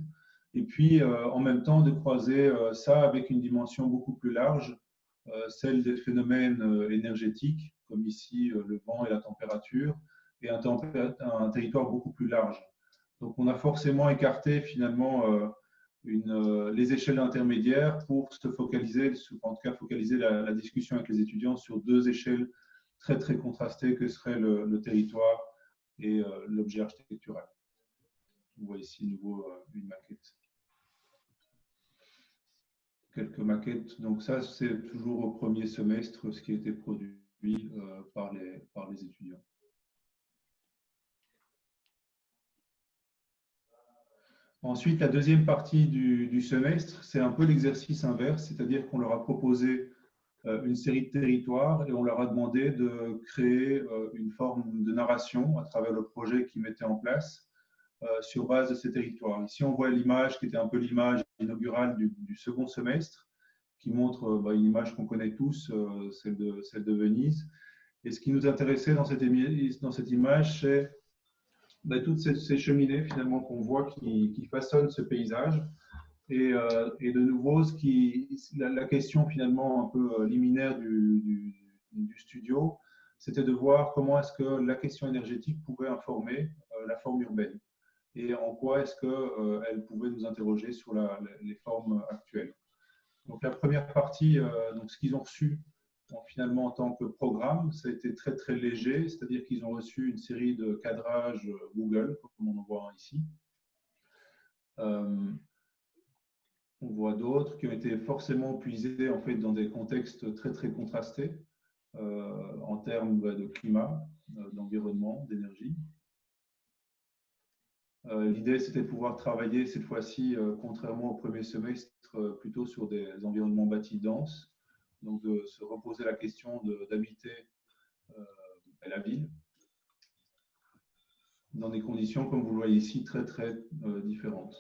et puis en même temps de croiser ça avec une dimension beaucoup plus large, celle des phénomènes énergétiques, comme ici le vent et la température, et un territoire beaucoup plus large. Donc on a forcément écarté finalement les échelles intermédiaires pour se focaliser, en tout cas focaliser la discussion avec les étudiants sur deux échelles très très contrastées que serait le territoire et l'objet architectural. On voit ici de nouveau une maquette. quelques maquettes. Donc ça, c'est toujours au premier semestre ce qui a été produit par les étudiants. Ensuite, la deuxième partie du semestre, c'est un peu l'exercice inverse, c'est-à-dire qu'on leur a proposé une série de territoires et on leur a demandé de créer une forme de narration à travers le projet qu'ils mettaient en place sur base de ces territoires. Ici, on voit l'image qui était un peu l'image inaugurale du second semestre, qui montre une image qu'on connaît tous, celle de Venise. Et ce qui nous intéressait dans cette image, c'est toutes ces cheminées finalement qu'on voit qui façonnent ce paysage. Et de nouveau, la question finalement un peu liminaire du studio, c'était de voir comment est-ce que la question énergétique pouvait informer la forme urbaine et en quoi est-ce qu'elle pouvait nous interroger sur les formes actuelles. Donc la première partie, ce qu'ils ont reçu finalement en tant que programme, ça a été très très léger, c'est-à-dire qu'ils ont reçu une série de cadrages Google, comme on en voit un ici. On voit d'autres qui ont été forcément puisés en fait dans des contextes très très contrastés en termes de climat, d'environnement, d'énergie. L'idée, c'était de pouvoir travailler cette fois-ci, contrairement au premier semestre, plutôt sur des environnements bâtis denses, donc de se reposer la question d'habiter la ville dans des conditions, comme vous le voyez ici, très très différentes.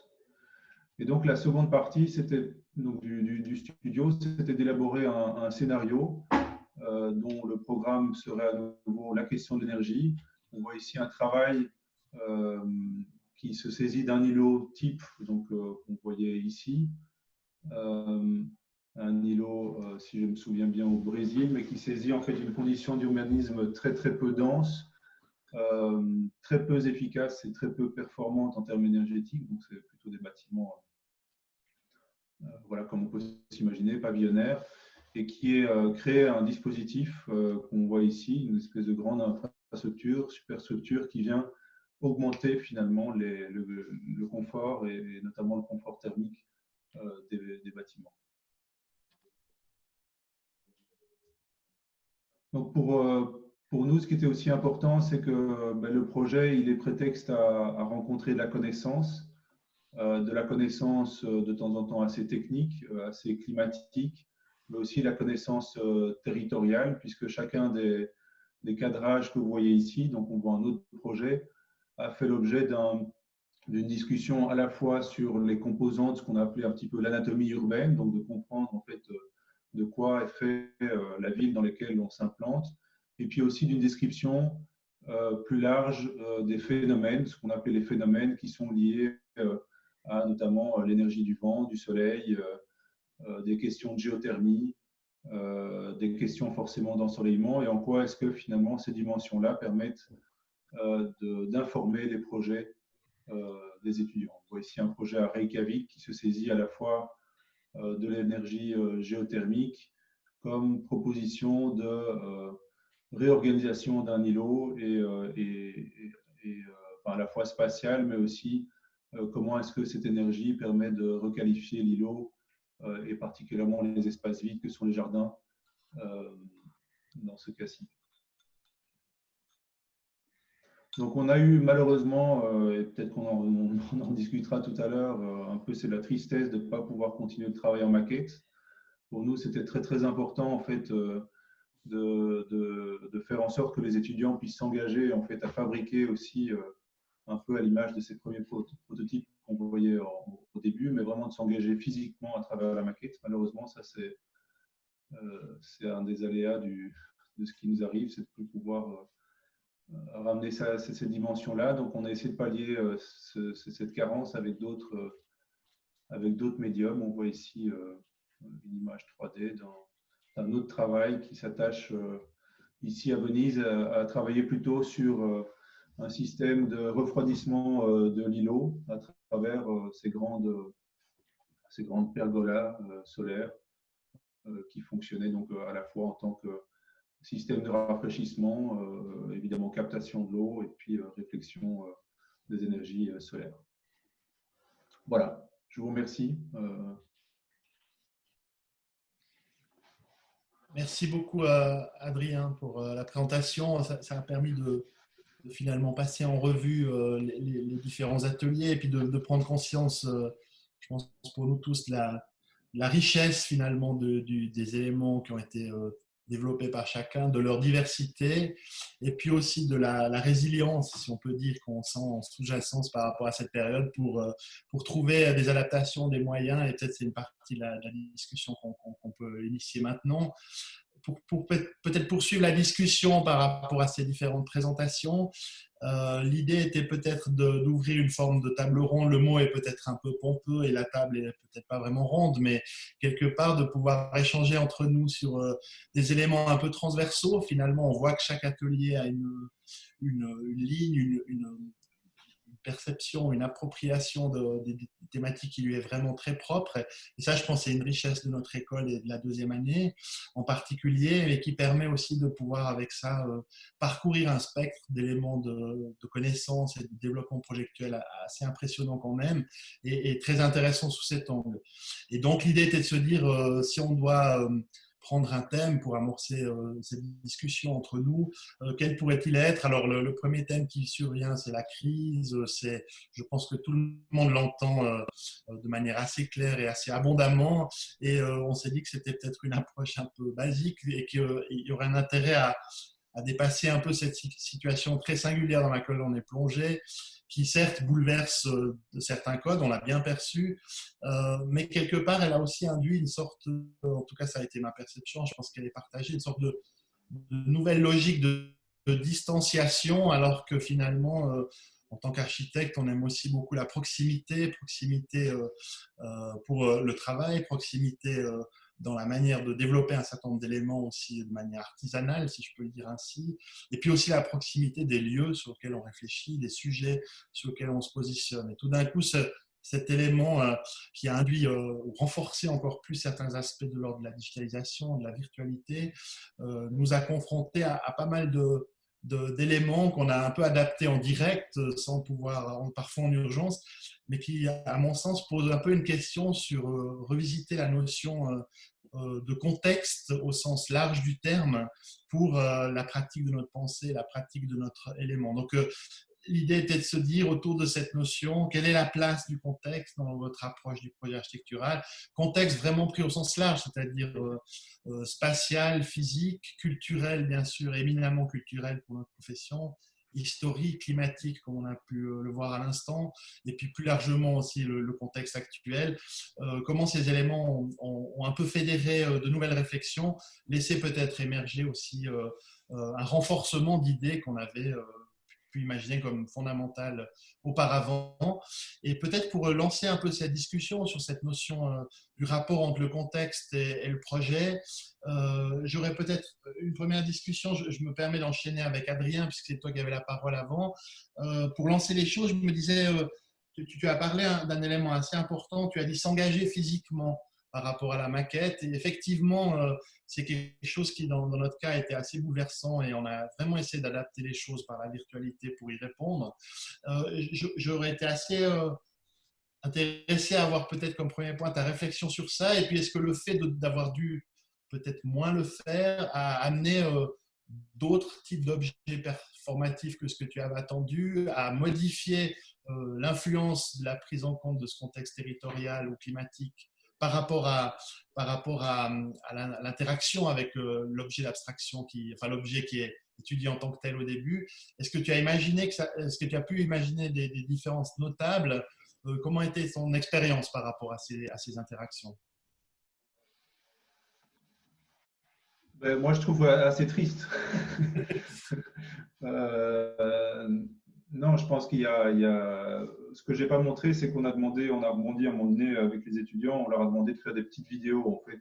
Et donc la seconde partie, c'était du studio, c'était d'élaborer un scénario dont le programme serait à nouveau la question de l'énergie. On voit ici un travail qui se saisit d'un îlot type, donc qu'on voyait ici, un îlot, si je me souviens bien, au Brésil, mais qui saisit en fait une condition d'urbanisme très très peu dense, très peu efficace et très peu performante en termes énergétiques. Donc c'est plutôt des bâtiments, voilà, comme on peut s'imaginer, pavillonnaires, et qui est créé un dispositif qu'on voit ici, une espèce de grande infrastructure, superstructure qui vient augmenter finalement le confort et notamment le confort thermique des bâtiments. Donc pour nous, ce qui était aussi important, c'est que le projet, il est prétexte à rencontrer de la connaissance de temps en temps assez technique, assez climatique, mais aussi la connaissance territoriale, puisque chacun des cadrages que vous voyez ici, donc on voit un autre projet, a fait l'objet d'une discussion à la fois sur les composantes, ce qu'on a appelé un petit peu l'anatomie urbaine, donc de comprendre en fait de quoi est fait la ville dans laquelle on s'implante, et puis aussi d'une description plus large des phénomènes, ce qu'on appelle les phénomènes qui sont liés à notamment l'énergie du vent, du soleil, des questions de géothermie, des questions forcément d'ensoleillement, et en quoi est-ce que finalement ces dimensions-là permettent d'informer les projets des étudiants. On voit ici un projet à Reykjavik qui se saisit à la fois de l'énergie géothermique comme proposition de réorganisation d'un îlot à la fois spatiale, mais aussi comment est-ce que cette énergie permet de requalifier l'îlot et particulièrement les espaces vides que sont les jardins dans ce cas-ci. Donc on a eu malheureusement, et peut-être qu'on en discutera tout à l'heure, un peu c'est la tristesse de ne pas pouvoir continuer de travailler en maquette. Pour nous, c'était très très important en fait de faire en sorte que les étudiants puissent s'engager en fait à fabriquer aussi un peu à l'image de ces premiers prototypes qu'on voyait au début, mais vraiment de s'engager physiquement à travers la maquette. Malheureusement, ça c'est un des aléas de ce qui nous arrive, c'est de ne plus pouvoir ramener cette dimension-là. Donc, on a essayé de pallier cette carence avec d'autres médiums. On voit ici une image 3D d'un autre travail qui s'attache ici à Venise à travailler plutôt sur un système de refroidissement de l'îlot à travers ces grandes pergolas solaires qui fonctionnaient donc à la fois en tant que système de rafraîchissement, évidemment captation de l'eau et puis réflexion des énergies solaires. Voilà, je vous remercie. Merci beaucoup, Adrien, pour la présentation. Ça a permis de finalement passer en revue les différents ateliers et puis de prendre conscience, je pense pour nous tous, de la richesse finalement des éléments qui ont été développés par chacun, de leur diversité et puis aussi de la résilience, si on peut dire, qu'on sent en sous-jacence par rapport à cette période pour trouver des adaptations, des moyens. Et peut-être c'est une partie de la discussion qu'on peut initier maintenant pour peut-être poursuivre la discussion par rapport à ces différentes présentations. L'idée était peut-être d'ouvrir une forme de table ronde. Le mot est peut-être un peu pompeux et la table est peut-être pas vraiment ronde, mais quelque part de pouvoir échanger entre nous sur des éléments un peu transversaux. Finalement, on voit que chaque atelier a une ligne, une perception, une appropriation des thématiques qui lui est vraiment très propre. Et ça, je pense, c'est une richesse de notre école et de la deuxième année en particulier, et qui permet aussi de pouvoir, avec ça, parcourir un spectre d'éléments de connaissances et de développement projectuel assez impressionnant quand même, et très intéressant sous cet angle. Et donc, l'idée était de se dire, si on doit prendre un thème pour amorcer cette discussion entre nous, quel pourrait-il être? Alors, le premier thème qui survient, c'est la crise. Je pense que tout le monde l'entend de manière assez claire et assez abondamment. Et on s'est dit que c'était peut-être une approche un peu basique et qu'il y aurait un intérêt à dépasser un peu cette situation très singulière dans laquelle on est plongé, qui certes bouleverse certains codes, on l'a bien perçu, mais quelque part, elle a aussi induit une sorte, en tout cas ça a été ma perception, je pense qu'elle est partagée, une sorte de nouvelle logique de distanciation, alors que finalement, en tant qu'architecte, on aime aussi beaucoup la proximité, proximité pour le travail, proximité dans la manière de développer un certain nombre d'éléments aussi de manière artisanale, si je peux le dire ainsi, et puis aussi la proximité des lieux sur lesquels on réfléchit, des sujets sur lesquels on se positionne. Et tout d'un coup, cet élément qui a induit ou renforcé encore plus certains aspects de l'ordre de la digitalisation, de la virtualité, nous a confrontés à pas mal d'éléments qu'on a un peu adaptés en direct, sans pouvoir, parfois en urgence, mais qui, à mon sens, posent un peu une question sur revisiter la notion de contexte au sens large du terme pour la pratique de notre pensée, la pratique de notre élément. Donc, l'idée était de se dire autour de cette notion, quelle est la place du contexte dans votre approche du projet architectural? Contexte vraiment pris au sens large, c'est-à-dire spatial, physique, culturel, bien sûr, éminemment culturel pour notre profession, historique, climatique, comme on a pu le voir à l'instant, et puis plus largement aussi le contexte actuel. Comment ces éléments ont un peu fédéré de nouvelles réflexions, laissé peut-être émerger aussi un renforcement d'idées qu'on avait pu imaginer comme fondamentale auparavant. Et peut-être pour lancer un peu cette discussion sur cette notion du rapport entre le contexte et le projet, j'aurais peut-être une première discussion, je me permets d'enchaîner avec Adrien, puisque c'est toi qui avais la parole avant. Pour lancer les choses, je me disais, tu as parlé d'un élément assez important, tu as dit s'engager physiquement par rapport à la maquette. Et effectivement, c'est quelque chose qui, dans notre cas, était assez bouleversant et on a vraiment essayé d'adapter les choses par la virtualité pour y répondre. J'aurais été assez intéressé à avoir peut-être comme premier point ta réflexion sur ça. Et puis, est-ce que le fait d'avoir dû peut-être moins le faire a amené d'autres types d'objets performatifs que ce que tu avais attendu, à modifier l'influence de la prise en compte de ce contexte territorial ou climatique par rapport à l'interaction avec l'objet d'abstraction, enfin l'objet qui est étudié en tant que tel au début. Est-ce que tu as imaginé est-ce que tu as pu imaginer des différences notables? Comment était ton expérience par rapport à ces interactions? Ben, moi, je trouve assez triste. Non, je pense qu'il y a... Ce que je n'ai pas montré, c'est qu'on a demandé, on a rebondi à un moment donné avec les étudiants, on leur a demandé de faire des petites vidéos, en fait,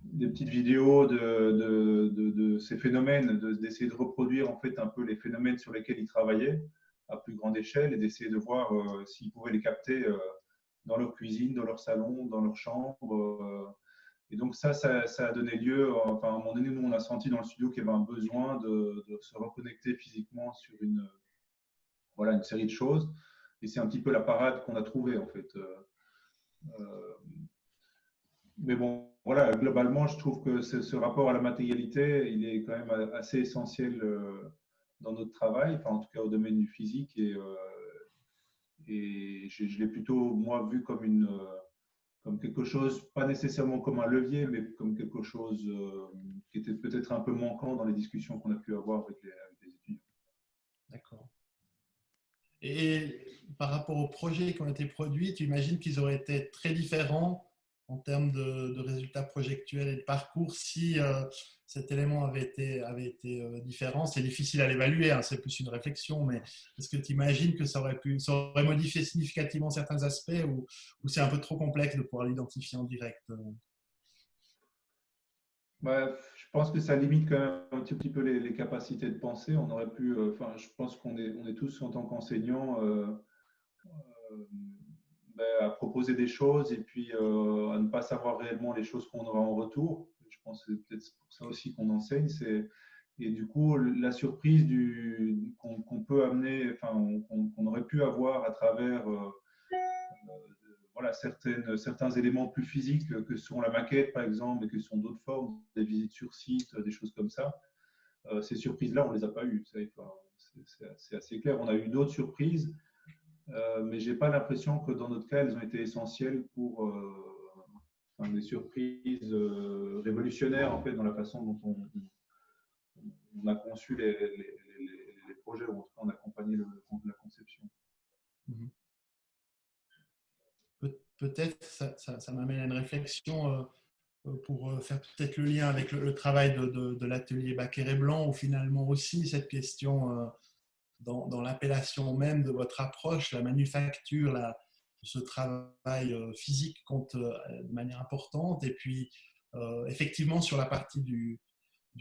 des petites vidéos de ces phénomènes, d'essayer de reproduire en fait un peu les phénomènes sur lesquels ils travaillaient à plus grande échelle et d'essayer de voir s'ils pouvaient les capter dans leur cuisine, dans leur salon, dans leur chambre. Et donc ça a donné lieu, enfin à un moment donné, nous on a senti dans le studio qu'il y avait un besoin de se reconnecter physiquement sur voilà, une série de choses. Et c'est un petit peu la parade qu'on a trouvée en fait. Mais bon, voilà, globalement, je trouve que ce rapport à la matérialité, il est quand même assez essentiel dans notre travail, enfin, en tout cas au domaine du physique. Et je l'ai plutôt, moi, vu comme comme quelque chose, pas nécessairement comme un levier, mais comme quelque chose qui était peut-être un peu manquant dans les discussions qu'on a pu avoir avec les étudiants. D'accord. Et par rapport aux projets qui ont été produits, tu imagines qu'ils auraient été très différents en termes de résultats projectuels et de parcours si cet élément avait été différent. C'est difficile à l'évaluer, hein, c'est plus une réflexion, mais est-ce que tu imagines que ça aurait modifié significativement certains aspects ou c'est un peu trop complexe de pouvoir l'identifier en direct? Bah, je pense que ça limite quand même un petit peu les capacités de penser. On aurait pu, enfin, je pense on est tous en tant qu'enseignants ben, à proposer des choses et puis à ne pas savoir réellement les choses qu'on aura en retour. Je pense que c'est peut-être pour ça aussi qu'on enseigne. Et du coup, la surprise qu'on peut amener, enfin, qu'on aurait pu avoir à travers voilà, certains éléments plus physiques que sont la maquette, par exemple, et que sont d'autres formes, des visites sur site, des choses comme ça. Ces surprises-là, on ne les a pas eues. C'est assez clair. On a eu d'autres surprises, mais je n'ai pas l'impression que dans notre cas, elles ont été essentielles pour enfin, des surprises révolutionnaires en fait, dans la façon dont on a conçu les projets, ou en tout cas on a accompagné la conception. Peut-être ça m'amène à une réflexion pour faire peut-être le lien avec le travail de l'atelier Bacquer et Blanc, où finalement aussi cette question dans l'appellation même de votre approche, la manufacture, ce travail physique compte de manière importante. Et puis, effectivement, sur la partie du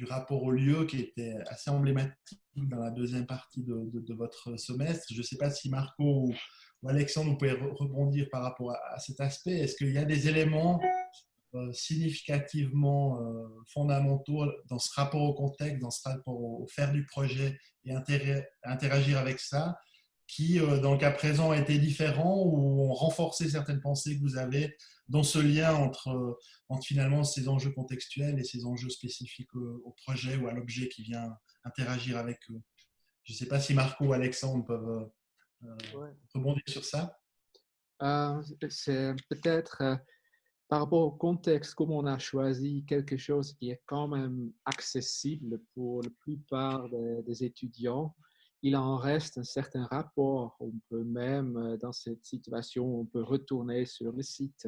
rapport au lieu qui était assez emblématique dans la deuxième partie de votre semestre. Je ne sais pas si Marco ou Alexandre, vous pouvez rebondir par rapport à cet aspect. Est-ce qu'il y a des éléments significativement fondamentaux dans ce rapport au contexte, dans ce rapport au faire du projet et interagir avec ça, qui, dans le cas présent, étaient différents ou ont renforcé certaines pensées que vous avez dans ce lien entre finalement ces enjeux contextuels et ces enjeux spécifiques au projet ou à l'objet qui vient interagir avec eux. Je ne sais pas si Marco ou Alexandre peuvent rebondir sur ça. C'est peut-être par rapport au contexte, comme on a choisi quelque chose qui est quand même accessible pour la plupart des étudiants, il en reste un certain rapport. On peut même, dans cette situation, on peut retourner sur le site.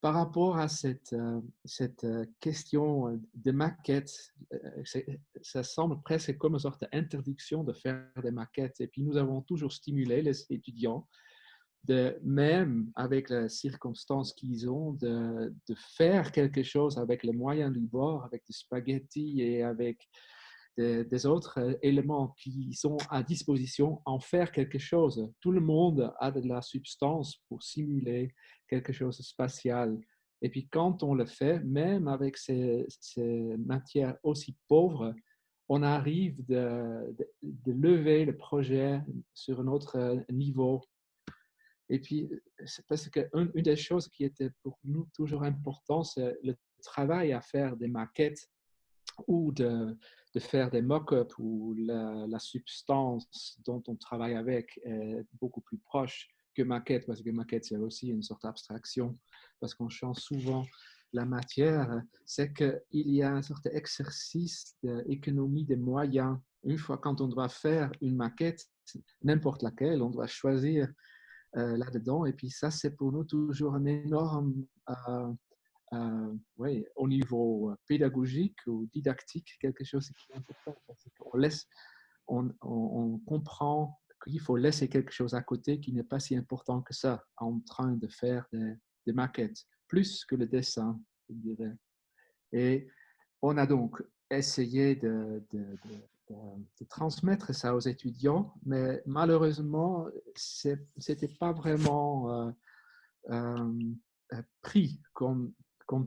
Par rapport à cette question de maquettes, ça semble presque comme une sorte d'interdiction de faire des maquettes. Et puis, nous avons toujours stimulé les étudiants même avec les circonstances qu'ils ont, de faire quelque chose avec les moyens du bord, avec des spaghettis et avec des autres éléments qui sont à disposition, en faire quelque chose. Tout le monde a de la substance pour simuler quelque chose de spatial. Et puis quand on le fait, même avec ces matières aussi pauvres, on arrive de lever le projet sur un autre niveau. Et puis, c'est parce qu'une des choses qui était pour nous toujours important, c'est le travail à faire des maquettes ou de faire des mock-ups où la substance dont on travaille avec est beaucoup plus proche que maquette, parce que maquette, c'est aussi une sorte d'abstraction, parce qu'on change souvent la matière, c'est qu'il y a une sorte d'exercice d'économie des moyens. Une fois quand on doit faire une maquette, n'importe laquelle, on doit choisir là-dedans. Et puis ça, c'est pour nous toujours un énorme, oui, au niveau pédagogique ou didactique, quelque chose qui est important. Parce on comprend qu'il faut laisser quelque chose à côté qui n'est pas si important que ça, en train de faire des maquettes, plus que le dessin, je dirais. Et on a donc essayé de transmettre ça aux étudiants, mais malheureusement, ce n'était pas vraiment pris comme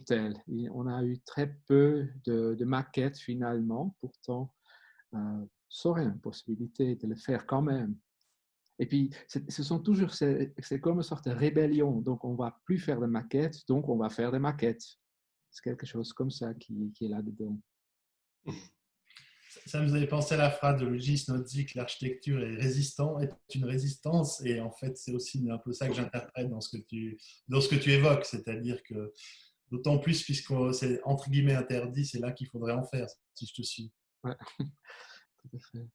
tel. Et on a eu très peu de maquettes finalement, pourtant, ça aurait une possibilité de le faire quand même. Et puis, ce sont toujours, c'est comme une sorte de rébellion. Donc, on ne va plus faire de maquettes, donc on va faire des maquettes. c'est quelque chose comme ça qui est là-dedans. Ça me faisait penser à la phrase de Luigi Snozzi que l'architecture est une résistance, et en fait c'est aussi un peu ça que j'interprète dans ce que tu évoques, c'est-à-dire que d'autant plus puisque c'est entre guillemets interdit, c'est là qu'il faudrait en faire, si je te suis. Ouais. Tout à fait.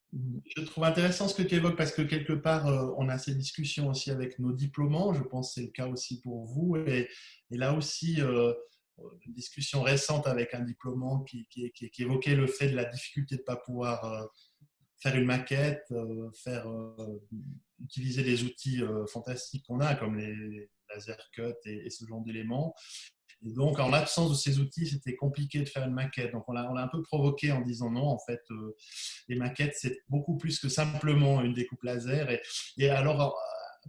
Je trouve intéressant ce que tu évoques parce que quelque part, on a ces discussions aussi avec nos diplômants. Je pense que c'est le cas aussi pour vous. Et là aussi, une discussion récente avec un diplômant qui évoquait le fait de la difficulté de ne pas pouvoir faire une maquette, utiliser des outils fantastiques qu'on a comme les laser cut et ce genre d'éléments. Et donc, en l'absence de ces outils, c'était compliqué de faire une maquette. Donc, on l'a un peu provoqué en disant non, en fait, les maquettes, c'est beaucoup plus que simplement une découpe laser. Et alors,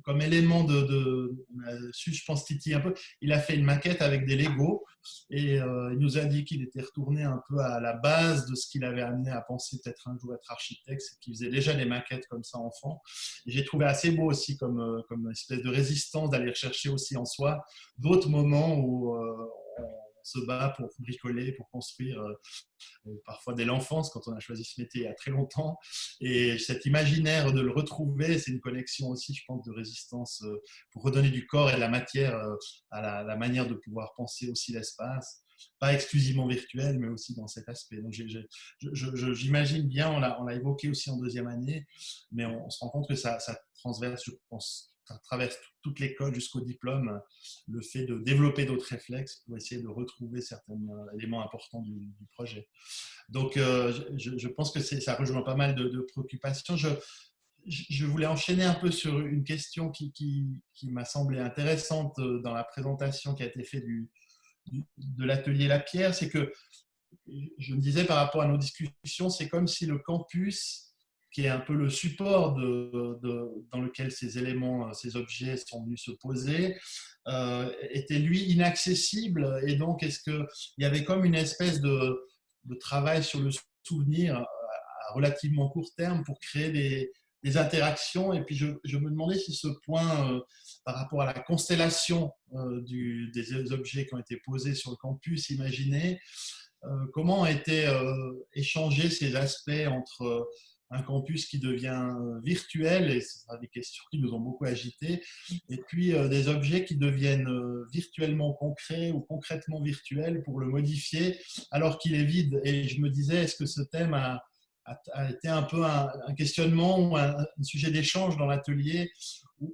comme élément on a su, je pense, titiller un peu, il a fait une maquette avec des Legos et il nous a dit qu'il était retourné un peu à la base de ce qu'il avait amené à penser peut-être un jour être architecte, c'est qu'il faisait déjà des maquettes comme ça enfant. Et j'ai trouvé assez beau aussi comme espèce de résistance d'aller rechercher aussi en soi d'autres moments où on se bat pour bricoler, pour construire parfois dès l'enfance quand on a choisi ce métier il y a très longtemps. Et cet imaginaire de le retrouver, c'est une connexion aussi, je pense, de résistance pour redonner du corps et de la matière à la manière de pouvoir penser aussi l'espace. Pas exclusivement virtuel, mais aussi dans cet aspect. Donc, j'imagine bien, on l'a évoqué aussi en deuxième année, mais on se rend compte que ça transverse, je pense, ça traverse toute l'école jusqu'au diplôme, le fait de développer d'autres réflexes pour essayer de retrouver certains éléments importants du projet. Donc, je pense que ça rejoint pas mal de préoccupations. Je voulais enchaîner un peu sur une question qui m'a semblé intéressante dans la présentation qui a été faite de l'atelier La Pierre. C'est que je me disais par rapport à nos discussions, c'est comme si le campus, qui est un peu le support dans lequel ces éléments, ces objets sont venus se poser, était lui inaccessible. Et donc, est-ce qu'il y avait comme une espèce de travail sur le souvenir à relativement court terme pour créer des interactions? Et puis, je me demandais si ce point, par rapport à la constellation des objets qui ont été posés sur le campus, imaginez, comment ont été échangés ces aspects entre un campus qui devient virtuel, et ce sera des questions qui nous ont beaucoup agités, et puis des objets qui deviennent virtuellement concrets ou concrètement virtuels pour le modifier alors qu'il est vide. Et je me disais, est-ce que ce thème a été un peu un questionnement ou un sujet d'échange dans l'atelier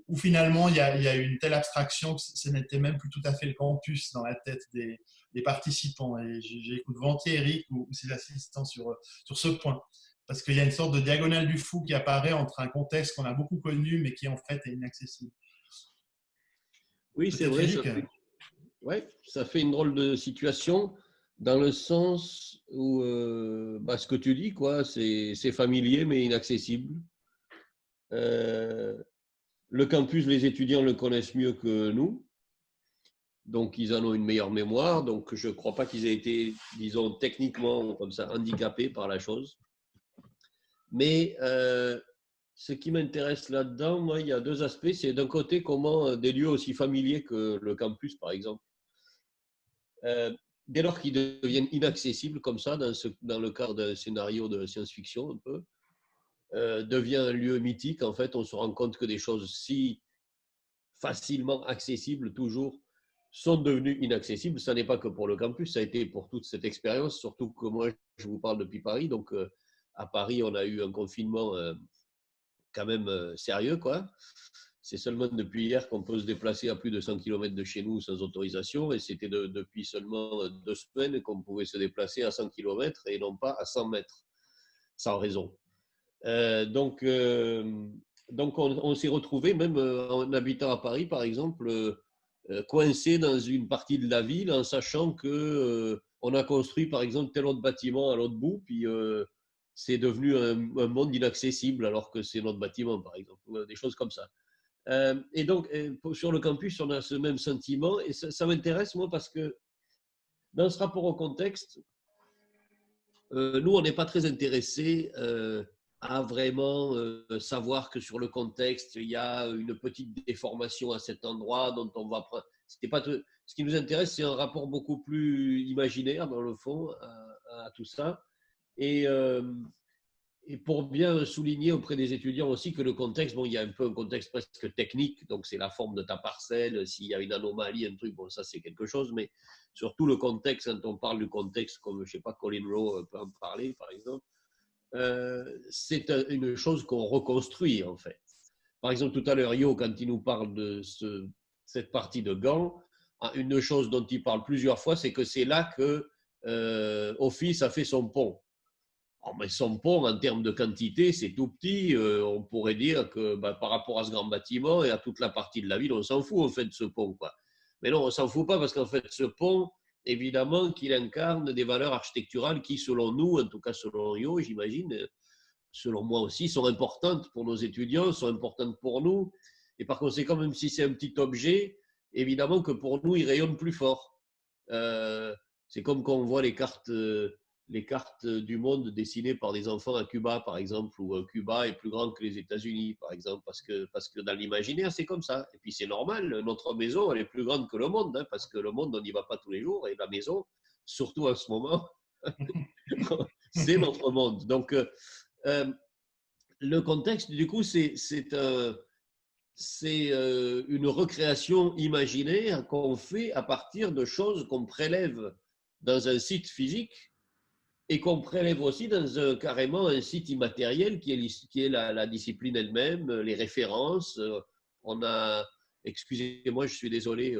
où finalement il y a eu une telle abstraction que ce n'était même plus tout à fait le campus dans la tête des participants. Et j'écoute volontiers Eric ou ses assistants sur ce point. Parce qu'il y a une sorte de diagonale du fou qui apparaît entre un contexte qu'on a beaucoup connu, mais qui en fait est inaccessible. Oui, c'est vrai. Ça fait une drôle de situation dans le sens où ce que tu dis, quoi, c'est familier mais inaccessible. Le campus, les étudiants le connaissent mieux que nous. Donc, ils en ont une meilleure mémoire. Donc, je ne crois pas qu'ils aient été, disons, techniquement comme ça, handicapés par la chose. Mais ce qui m'intéresse là-dedans, moi, il y a deux aspects. C'est d'un côté, comment des lieux aussi familiers que le campus, par exemple, dès lors qu'ils deviennent inaccessibles comme ça, dans le cadre d'un scénario de science-fiction un peu, devient un lieu mythique. En fait, on se rend compte que des choses si facilement accessibles, toujours, sont devenues inaccessibles. Ça n'est pas que pour le campus, ça a été pour toute cette expérience, surtout que moi, je vous parle depuis Paris. Donc, à Paris, on a eu un confinement quand même sérieux, quoi. C'est seulement depuis hier qu'on peut se déplacer à plus de 100 km de chez nous sans autorisation, et c'était depuis seulement 2 semaines qu'on pouvait se déplacer à 100 km et non pas à 100 mètres, sans raison. Donc, on s'est retrouvé, même en habitant à Paris, par exemple, coincé dans une partie de la ville en sachant qu'on a construit, par exemple, tel autre bâtiment à l'autre bout, puis c'est devenu un monde inaccessible alors que c'est notre bâtiment, par exemple, des choses comme ça. Et donc, sur le campus, on a ce même sentiment, et ça m'intéresse, moi, parce que dans ce rapport au contexte, nous, on n'est pas très intéressés à vraiment savoir que sur le contexte, il y a une petite déformation à cet endroit dont on va prendre. Ce qui nous intéresse, c'est un rapport beaucoup plus imaginaire, dans le fond, à tout ça. Et pour bien souligner auprès des étudiants aussi que le contexte, bon, il y a un peu un contexte presque technique, donc c'est la forme de ta parcelle, s'il y a une anomalie, un truc, bon, ça c'est quelque chose, mais surtout le contexte, quand on parle du contexte, comme, je sais pas, Colin Rowe peut en parler, par exemple, c'est une chose qu'on reconstruit, en fait. Par exemple, tout à l'heure, Yo, quand il nous parle de cette partie de Gand, une chose dont il parle plusieurs fois, c'est que c'est là que Office a fait son pont. Alors, mais son pont, en termes de quantité, c'est tout petit. On pourrait dire que par rapport à ce grand bâtiment et à toute la partie de la ville, on s'en fout en fait de ce pont, quoi. Mais non, on s'en fout pas parce qu'en fait, ce pont, évidemment, qu'il incarne des valeurs architecturales qui, selon nous, en tout cas selon Yo, j'imagine, selon moi aussi, sont importantes pour nos étudiants, sont importantes pour nous. Et par conséquent, même si c'est un petit objet, évidemment que pour nous, il rayonne plus fort. C'est comme quand on voit les cartes du monde dessinées par des enfants à Cuba, par exemple, où Cuba est plus grand que les États-Unis, par exemple, parce que dans l'imaginaire, c'est comme ça. Et puis c'est normal, notre maison, elle est plus grande que le monde, hein, parce que le monde, on n'y va pas tous les jours, et la maison, surtout en ce moment, c'est notre monde. Donc, le contexte, du coup, c'est une recréation imaginaire qu'on fait à partir de choses qu'on prélève dans un site physique et qu'on prélève aussi dans carrément un site immatériel qui est la discipline elle-même, les références. On a, excusez-moi, je suis désolé,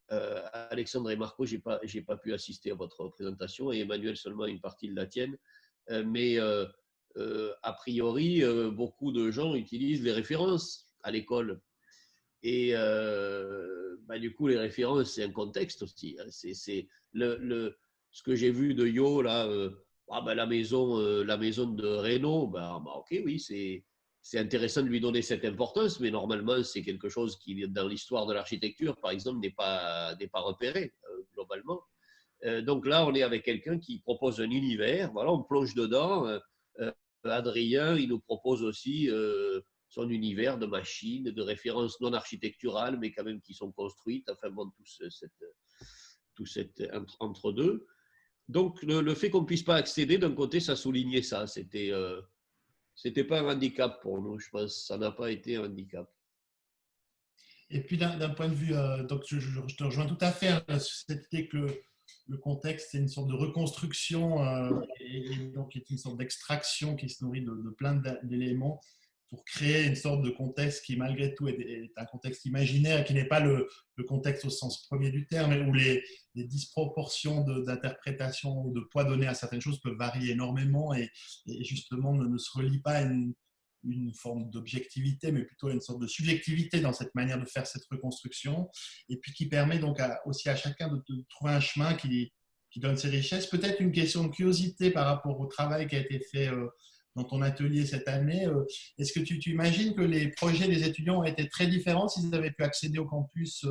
Alexandre et Marco, j'ai pas pu assister à votre présentation et Emmanuel seulement une partie de la tienne, mais a priori, beaucoup de gens utilisent les références à l'école. Et du coup, les références, c'est un contexte aussi. Hein. C'est ce que j'ai vu de Yo, là, la maison de Renault, ok, oui, c'est intéressant de lui donner cette importance, mais normalement, c'est quelque chose qui, dans l'histoire de l'architecture, par exemple, n'est pas repéré, globalement. Donc là, on est avec quelqu'un qui propose un univers, voilà, on plonge dedans. Adrien, il nous propose aussi son univers de machines, de références non architecturales, mais quand même qui sont construites, enfin bon, tout cet entre-deux. Donc, le fait qu'on ne puisse pas accéder, d'un côté, ça soulignait ça. C'était pas un handicap pour nous, je pense. Ça n'a pas été un handicap. Et puis, d'un point de vue, donc je te rejoins tout à fait hein, sur cette idée que le contexte, c'est une sorte de reconstruction et donc est une sorte d'extraction qui se nourrit de plein d'éléments pour créer une sorte de contexte qui, malgré tout, est un contexte imaginaire, qui n'est pas le contexte au sens premier du terme, où les disproportions d'interprétation ou de poids donné à certaines choses peuvent varier énormément et justement ne se relient pas à une forme d'objectivité, mais plutôt à une sorte de subjectivité dans cette manière de faire cette reconstruction, et puis qui permet donc aussi à chacun de trouver un chemin qui donne ses richesses. Peut-être une question de curiosité par rapport au travail qui a été fait dans ton atelier cette année. Est-ce que tu imagines que les projets des étudiants ont été très différents s'ils avaient pu accéder au campus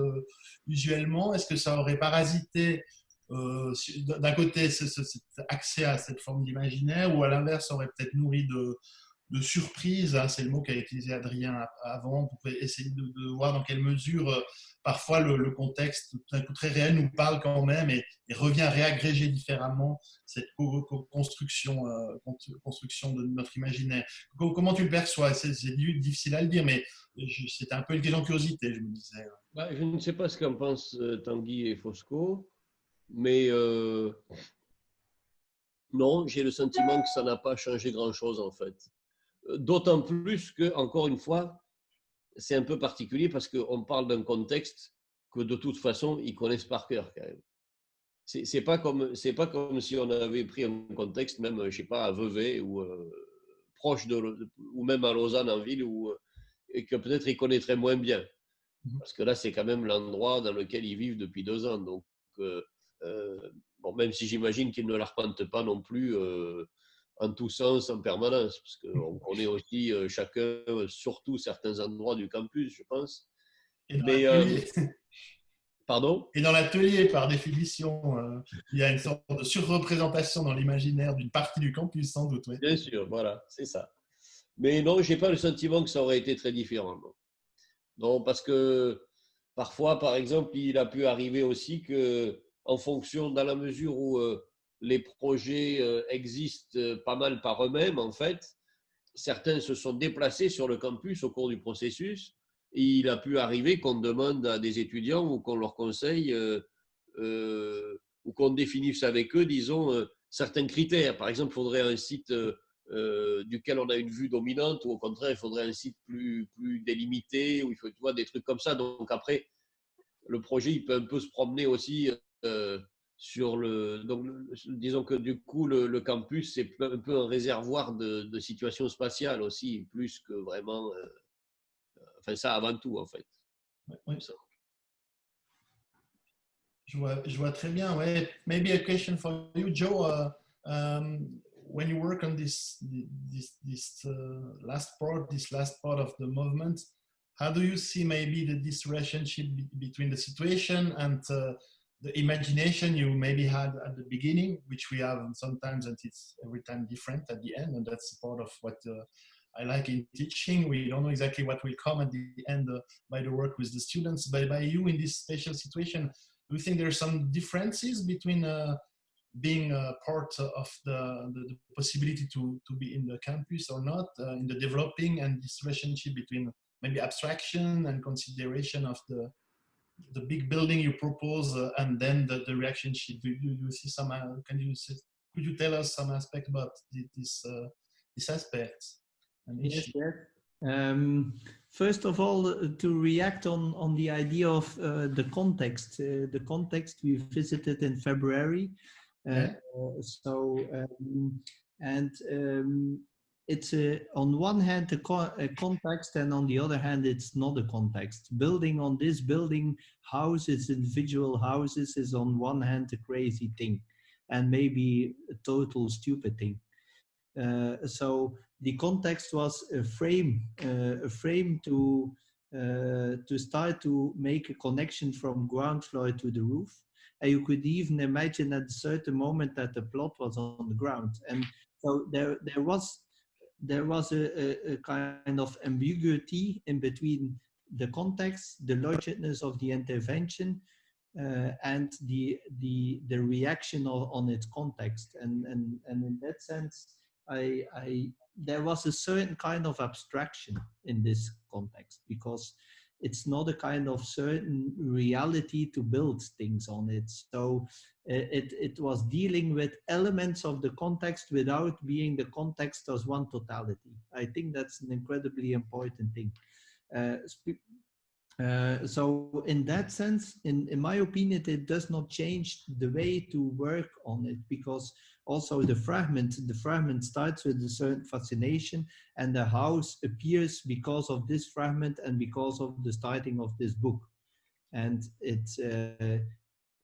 usuellement? Est-ce que ça aurait parasité d'un côté cet accès à cette forme d'imaginaire, ou à l'inverse, ça aurait peut-être nourri de surprise, hein, c'est le mot qu'a utilisé Adrien avant, pour essayer de voir dans quelle mesure parfois le contexte tout à coup très réel nous parle quand même et revient réagréger différemment cette construction de notre imaginaire. Comment tu le perçois? C'est difficile à le dire, mais c'était un peu une question de curiosité, je me disais. Je ne sais pas ce qu'en pensent Tanguy et Fosco, mais non, j'ai le sentiment que ça n'a pas changé grand-chose en fait. D'autant plus que, encore une fois, c'est un peu particulier parce qu'on parle d'un contexte que de toute façon, ils connaissent par cœur quand même. C'est pas comme si on avait pris un contexte, même, je sais pas, à Vevey ou proche ou même à Lausanne en ville, et que peut-être ils connaîtraient moins bien. Parce que là, c'est quand même l'endroit dans lequel ils vivent depuis 2 ans. Donc, même si j'imagine qu'ils ne l'arpentent pas non plus en tous sens, en permanence, parce qu'on connaît aussi chacun, surtout certains endroits du campus, je pense. Pardon ? Et dans l'atelier, par définition, il y a une sorte de surreprésentation dans l'imaginaire d'une partie du campus, sans doute. Oui. Bien sûr, voilà, c'est ça. Mais non, je n'ai pas le sentiment que ça aurait été très différent. Non, parce que parfois, par exemple, il a pu arriver aussi que, en fonction, dans la mesure où les projets existent pas mal par eux-mêmes, en fait, certains se sont déplacés sur le campus au cours du processus. Et il a pu arriver qu'on demande à des étudiants ou qu'on leur conseille ou qu'on définisse avec eux, disons, certains critères. Par exemple, il faudrait un site duquel on a une vue dominante, ou au contraire, il faudrait un site plus délimité, où il faut, tu vois, des trucs comme ça. Donc après, le projet, il peut un peu se promener aussi sur le. Donc, disons que du coup, le campus, c'est un peu un réservoir de situations spatiales aussi, plus que vraiment. Enfin, ça avant tout, en fait. Oui. Je vois très bien. Ouais. Maybe a question for you, Joe. When you work on this last part of the movement, how do you see maybe this relationship between the situation and the imagination you maybe had at the beginning, which we have sometimes, and it's every time different at the end, and that's part of what I like in teaching. We don't know exactly what will come at the end by the work with the students, but by you in this special situation. Do you think there are some differences between being a part of the possibility to be in the campus or not, in the developing, and this relationship between maybe abstraction and consideration of the big building you propose and then the relationship? Do you see some, could you tell us some aspect about this aspect? Yes, yes. First of all, to react on the idea of the context we visited in February. It's on one hand a context, and on the other hand it's not a context. Building on this, building houses, individual houses, is on one hand a crazy thing and maybe a total stupid thing. So the context was a frame to start to make a connection from ground floor to the roof. And you could even imagine at a certain moment that the plot was on the ground. And so there was a kind of ambiguity in between the context, the logicness of the intervention, and the reaction on its context. And in that sense, there was a certain kind of abstraction in this context, because it's not a kind of certain reality to build things on it. So it was dealing with elements of the context without being the context as one totality. I think that's an incredibly important thing. So in that sense, in my opinion, it does not change the way to work on it, because also the fragment starts with a certain fascination, and the house appears because of this fragment and because of the starting of this book. And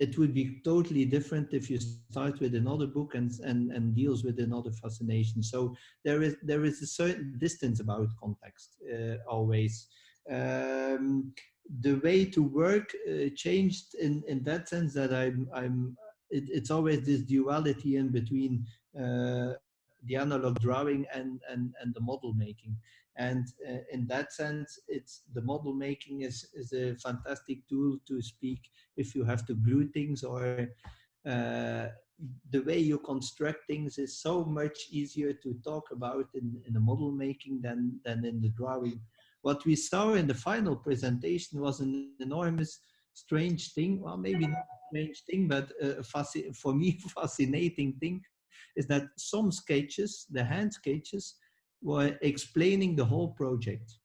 it would be totally different if you start with another book and deals with another fascination. So there is a certain distance about context always. The way to work changed in that sense, that it's always this duality in between the analog drawing and the model making. And in that sense, the model making is a fantastic tool to speak if you have to glue things, or the way you construct things is so much easier to talk about in the model making than in the drawing. What we saw in the final presentation was an enormous strange thing. Well, maybe not a strange thing, but for me, fascinating thing is that some sketches, the hand sketches, were explaining the whole project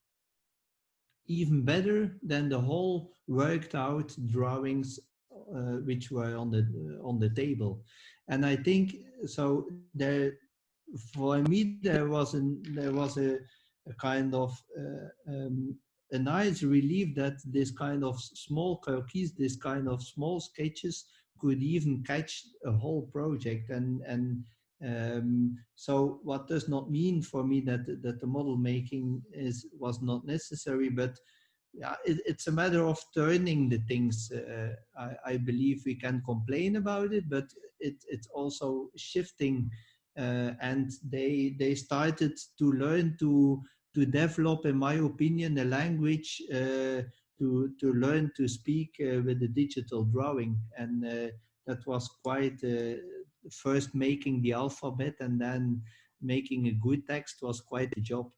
even better than the whole worked out drawings which were on the table. And I think so. For me, there was a kind of a nice relief that this kind of small croquis, this kind of small sketches, could even catch a whole project. And so what does not mean for me that the model making was not necessary, but yeah, it's a matter of turning the things. I believe we can complain about it, but it's also shifting. And they started to learn to develop, in my opinion, a language to learn to speak with the digital drawing, and that was quite first making the alphabet and then making a good text was quite a job.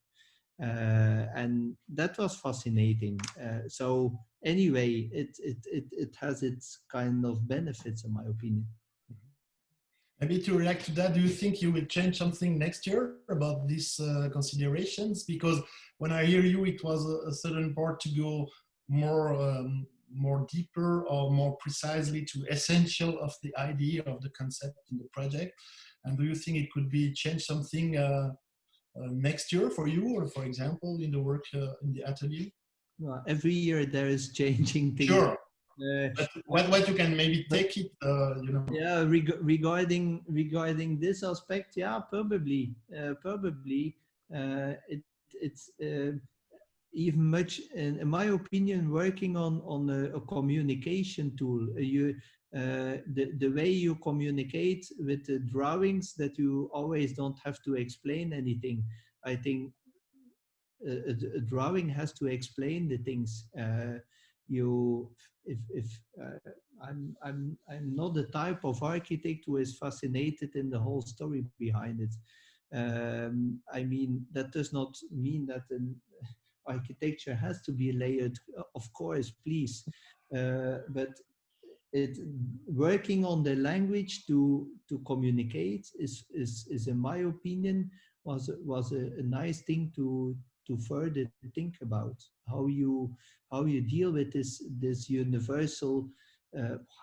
And that was fascinating. So anyway, it has its kind of benefits, in my opinion. Maybe to react to that, do you think you will change something next year about these considerations? Because when I hear you, it was a certain part to go more deeper or more precisely to essential of the idea of the concept in the project. And do you think it could be change something next year for you, or for example, in the work in the atelier? Well, every year there is changing things. Sure. But what you can maybe take it, you know. Yeah, regarding this aspect, yeah, probably it's even much, in my opinion, working on a communication tool. The way you communicate with the drawings, that you always don't have to explain anything. I think a drawing has to explain the things. I'm not the type of architect who is fascinated in the whole story behind it. I mean, that does not mean that an architecture has to be layered, of course, please. But working on the language to communicate is in my opinion was a nice thing to further think about how you deal with this universal.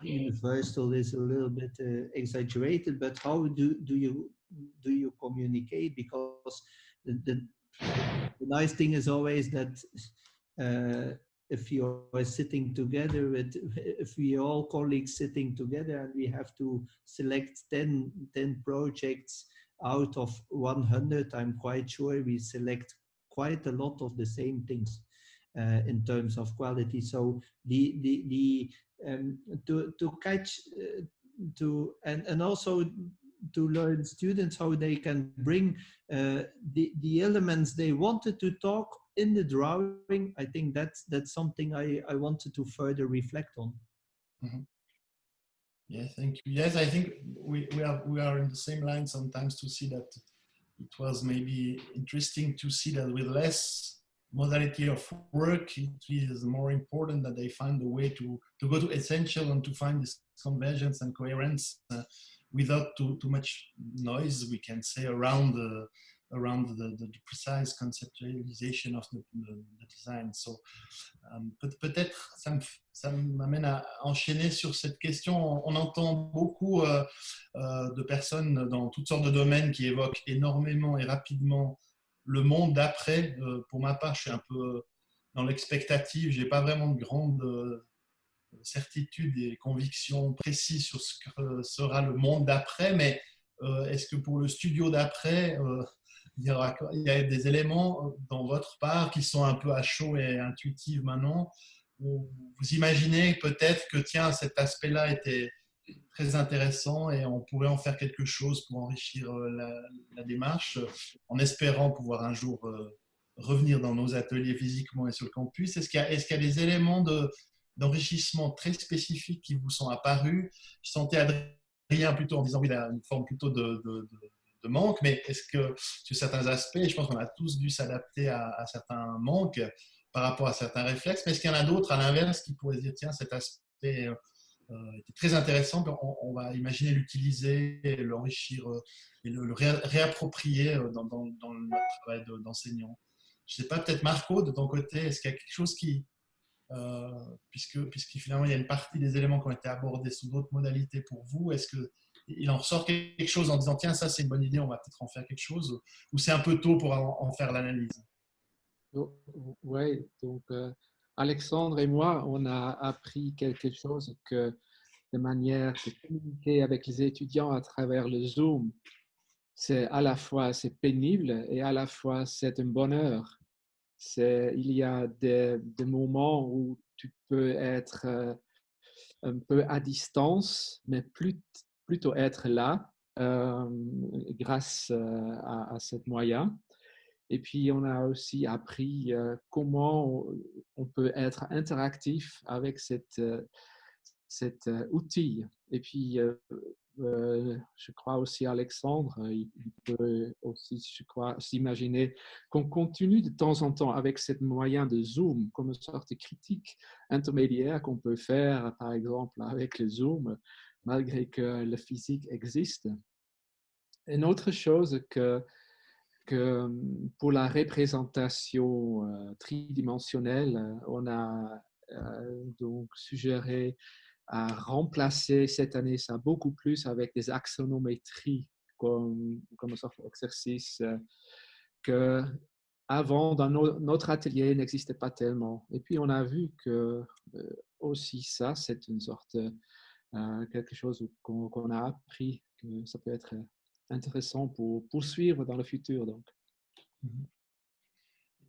Universal is a little bit exaggerated, but how do you communicate? Because the nice thing is always that if you are sitting together if we all colleagues sitting together and we have to select 10 projects out of 100, I'm quite sure we select quite a lot of the same things in terms of quality. So to catch and also to learn students how they can bring the elements they wanted to talk in the drawing. I think that's something I wanted to further reflect on. Mm-hmm. Yeah, thank you. Yes, I think we are in the same line sometimes, to see that it was maybe interesting to see that with less modality of work, it is more important that they find a way to go to essential and to find this convergence and coherence without too much noise, we can say, around the precise conceptualisation of the design. So, peut-être ça m'amène à enchaîner sur cette question. On entend beaucoup de personnes dans toutes sortes de domaines qui évoquent énormément et rapidement le monde d'après. Pour ma part, je suis un peu dans l'expectative. Je n'ai pas vraiment de grande certitude et conviction précise sur ce que sera le monde d'après, mais est-ce que pour le studio d'après, il y a des éléments dans votre part qui sont un peu à chaud et intuitifs maintenant, où vous imaginez peut-être que tiens, cet aspect-là était très intéressant et on pourrait en faire quelque chose pour enrichir la démarche, en espérant pouvoir un jour revenir dans nos ateliers physiquement et sur le campus. Est-ce qu'il y a des éléments d'enrichissement très spécifiques qui vous sont apparus? Je sentais Adrien plutôt en disant oui, il a une forme plutôt de manque, mais est-ce que sur certains aspects, je pense qu'on a tous dû s'adapter à certains manques par rapport à certains réflexes, mais est-ce qu'il y en a d'autres à l'inverse qui pourraient se dire tiens, cet aspect était très intéressant, on va imaginer l'utiliser, l'enrichir et le réapproprier dans notre travail d'enseignant? Je ne sais pas, peut-être Marco, de ton côté, est-ce qu'il y a quelque chose qui, puisque finalement il y a une partie des éléments qui ont été abordés sous d'autres modalités pour vous, est-ce qu'il en ressort quelque chose en disant tiens, ça c'est une bonne idée, on va peut-être en faire quelque chose, ou c'est un peu tôt pour en faire l'analyse? Oui, donc Alexandre et moi, on a appris quelque chose, que de manière de communiquer avec les étudiants à travers le Zoom, c'est à la fois c'est pénible et à la fois c'est un bonheur. Il y a des moments où tu peux être un peu à distance, mais plutôt être là grâce à ce moyen. Et puis, on a aussi appris comment on peut être interactif avec cet outil. Et puis, je crois aussi Alexandre, il peut aussi, je crois, s'imaginer qu'on continue de temps en temps avec ce moyen de Zoom comme une sorte de critique intermédiaire qu'on peut faire, par exemple, avec le Zoom, malgré que le physique existe. Une autre chose que pour la représentation tridimensionnelle, on a donc suggéré à remplacer cette année ça beaucoup plus avec des axonométries comme une sorte d'exercice que avant dans notre atelier n'existait pas tellement. Et puis on a vu que aussi ça, c'est une sorte quelque chose qu'on a appris, que ça peut être intéressant pour poursuivre dans le futur. Donc.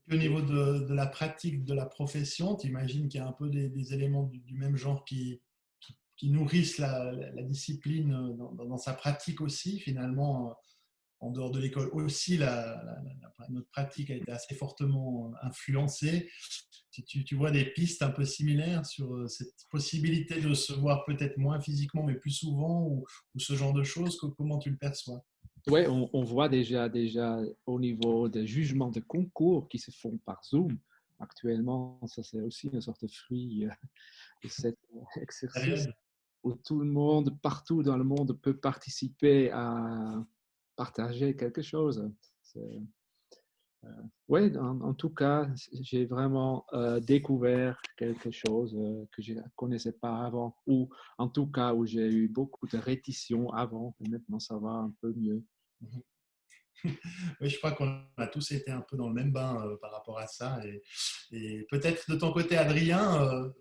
Et au niveau de la pratique de la profession, tu imagines qu'il y a un peu des éléments du même genre qui nourrissent la discipline dans sa pratique aussi, finalement, en dehors de l'école aussi, notre pratique a été assez fortement influencée. Tu vois des pistes un peu similaires sur cette possibilité de se voir peut-être moins physiquement, mais plus souvent, ou ce genre de choses, comment tu le perçois? Oui, on voit déjà au niveau des jugements de concours qui se font par Zoom. Actuellement, ça c'est aussi une sorte de fruit de cet exercice où tout le monde, partout dans le monde, peut participer à partager quelque chose. Oui, en tout cas, j'ai vraiment découvert quelque chose que je ne connaissais pas avant, ou en tout cas où j'ai eu beaucoup de rétitions avant, et maintenant ça va un peu mieux. Oui, je crois qu'on a tous été un peu dans le même bain par rapport à ça. Et peut-être de ton côté, Adrien,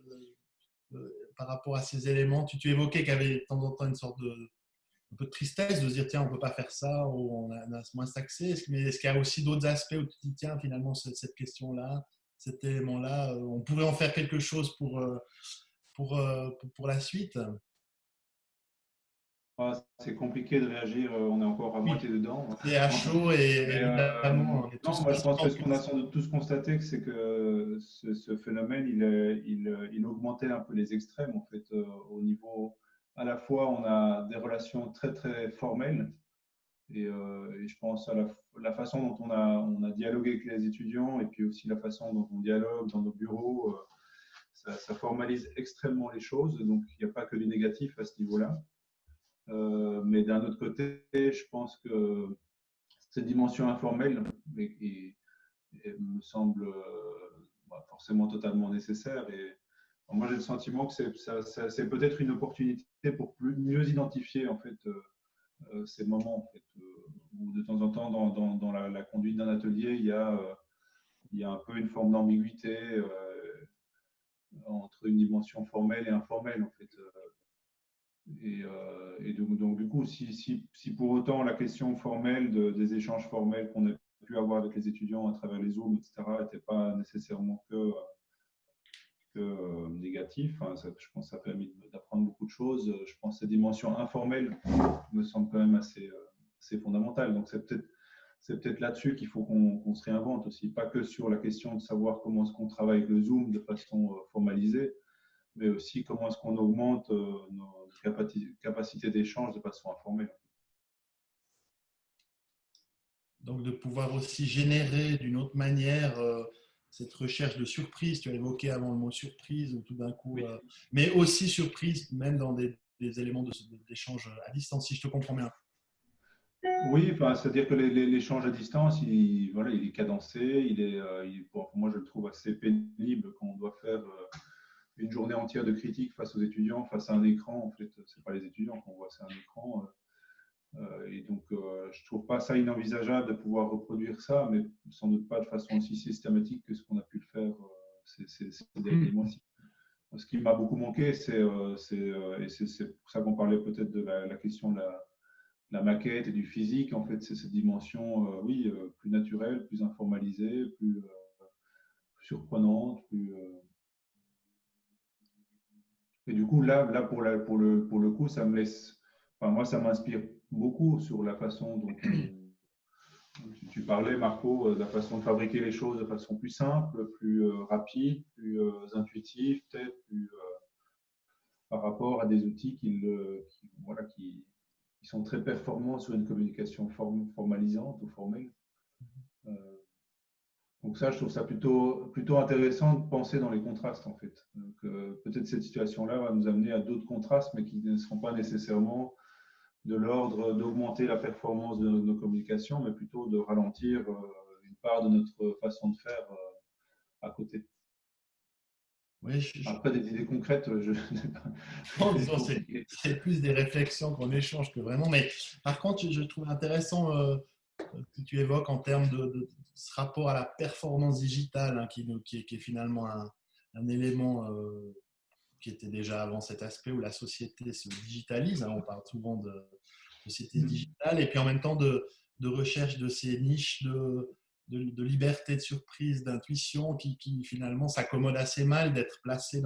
par rapport à ces éléments, tu évoquais qu'il y avait de temps en temps une sorte un peu de tristesse de se dire tiens, on ne peut pas faire ça, ou on a moins accès. Mais est-ce qu'il y a aussi d'autres aspects où tu te dis tiens, finalement, cette question-là, cet élément-là, on pourrait en faire quelque chose pour la suite? C'est compliqué de réagir, on est encore à moitié dedans. C'est à chaud et Mais, évidemment, on est tous non, moi je pense que ce qu'on a patients. sans doute tous constaté, c'est que ce phénomène, il augmentait un peu les extrêmes en fait. Au niveau, à la fois, on a des relations très très formelles et je pense à la façon dont on a dialogué avec les étudiants et puis aussi la façon dont on dialogue dans nos bureaux. Ça formalise extrêmement les choses, donc il n'y a pas que du négatif à ce niveau-là. Mais d'un autre côté, je pense que cette dimension informelle me semble forcément totalement nécessaire. Et moi, j'ai le sentiment que c'est peut-être une opportunité pour mieux identifier en fait ces moments en fait, où de temps en temps, dans la conduite d'un atelier, il y a un peu une forme d'ambiguïté entre une dimension formelle et informelle en fait. Et donc, du coup, si pour autant la question formelle des échanges formels qu'on a pu avoir avec les étudiants à travers les Zooms, etc., n'était pas nécessairement que négatif, hein, je pense que ça a permis d'apprendre beaucoup de choses. Je pense que cette dimension informelle me semble quand même assez fondamentale. Donc, c'est peut-être là-dessus qu'il faut qu'on se réinvente aussi, pas que sur la question de savoir comment est-ce qu'on travaille avec le Zoom de façon formalisée, mais aussi comment est-ce qu'on augmente nos capacités d'échange de façon informelle. Donc, de pouvoir aussi générer d'une autre manière cette recherche de surprise. Tu as évoqué avant le mot surprise, ou tout d'un coup, oui. Mais aussi surprise, même dans des éléments d'échange à distance, si je te comprends bien. Oui, c'est-à-dire que l'échange à distance, il est cadencé, pour moi, je le trouve assez pénible quand on doit faire une journée entière de critique face aux étudiants, face à un écran. En fait, c'est pas les étudiants qu'on voit, c'est un écran. Et donc, je trouve pas ça inenvisageable de pouvoir reproduire ça, mais sans doute pas de façon aussi systématique que ce qu'on a pu le faire ces derniers mois-ci. Ce qui m'a beaucoup manqué, et c'est pour ça qu'on parlait peut-être de la question de la maquette et du physique, en fait, c'est cette dimension, plus naturelle, plus informalisée, plus surprenante, Et du coup, là pour le coup, ça me laisse, moi, ça m'inspire beaucoup sur la façon dont Tu parlais, Marco, de la façon de fabriquer les choses de façon plus simple, plus rapide, plus intuitive, peut-être, plus par rapport à des outils voilà, qui sont très performants sur une communication formalisante ou formelle. Euh, donc ça, je trouve ça plutôt intéressant de penser dans les contrastes, en fait. Peut-être cette situation-là va nous amener à d'autres contrastes, mais qui ne seront pas nécessairement de l'ordre d'augmenter la performance de nos communications, mais plutôt de ralentir une part de notre façon de faire à côté. Oui, Après, des idées concrètes, je n'ai pas. Non, disons, c'est plus des réflexions qu'on échange que vraiment. Mais par contre, je trouve intéressant que tu évoques en termes de ce rapport à la performance digitale, hein, qui est finalement un élément qui était déjà avant cet aspect où la société se digitalise. Hein, on parle souvent de société digitale et puis en même temps de recherche de ces niches de liberté, de surprise, d'intuition qui finalement s'accommodent assez mal d'être placées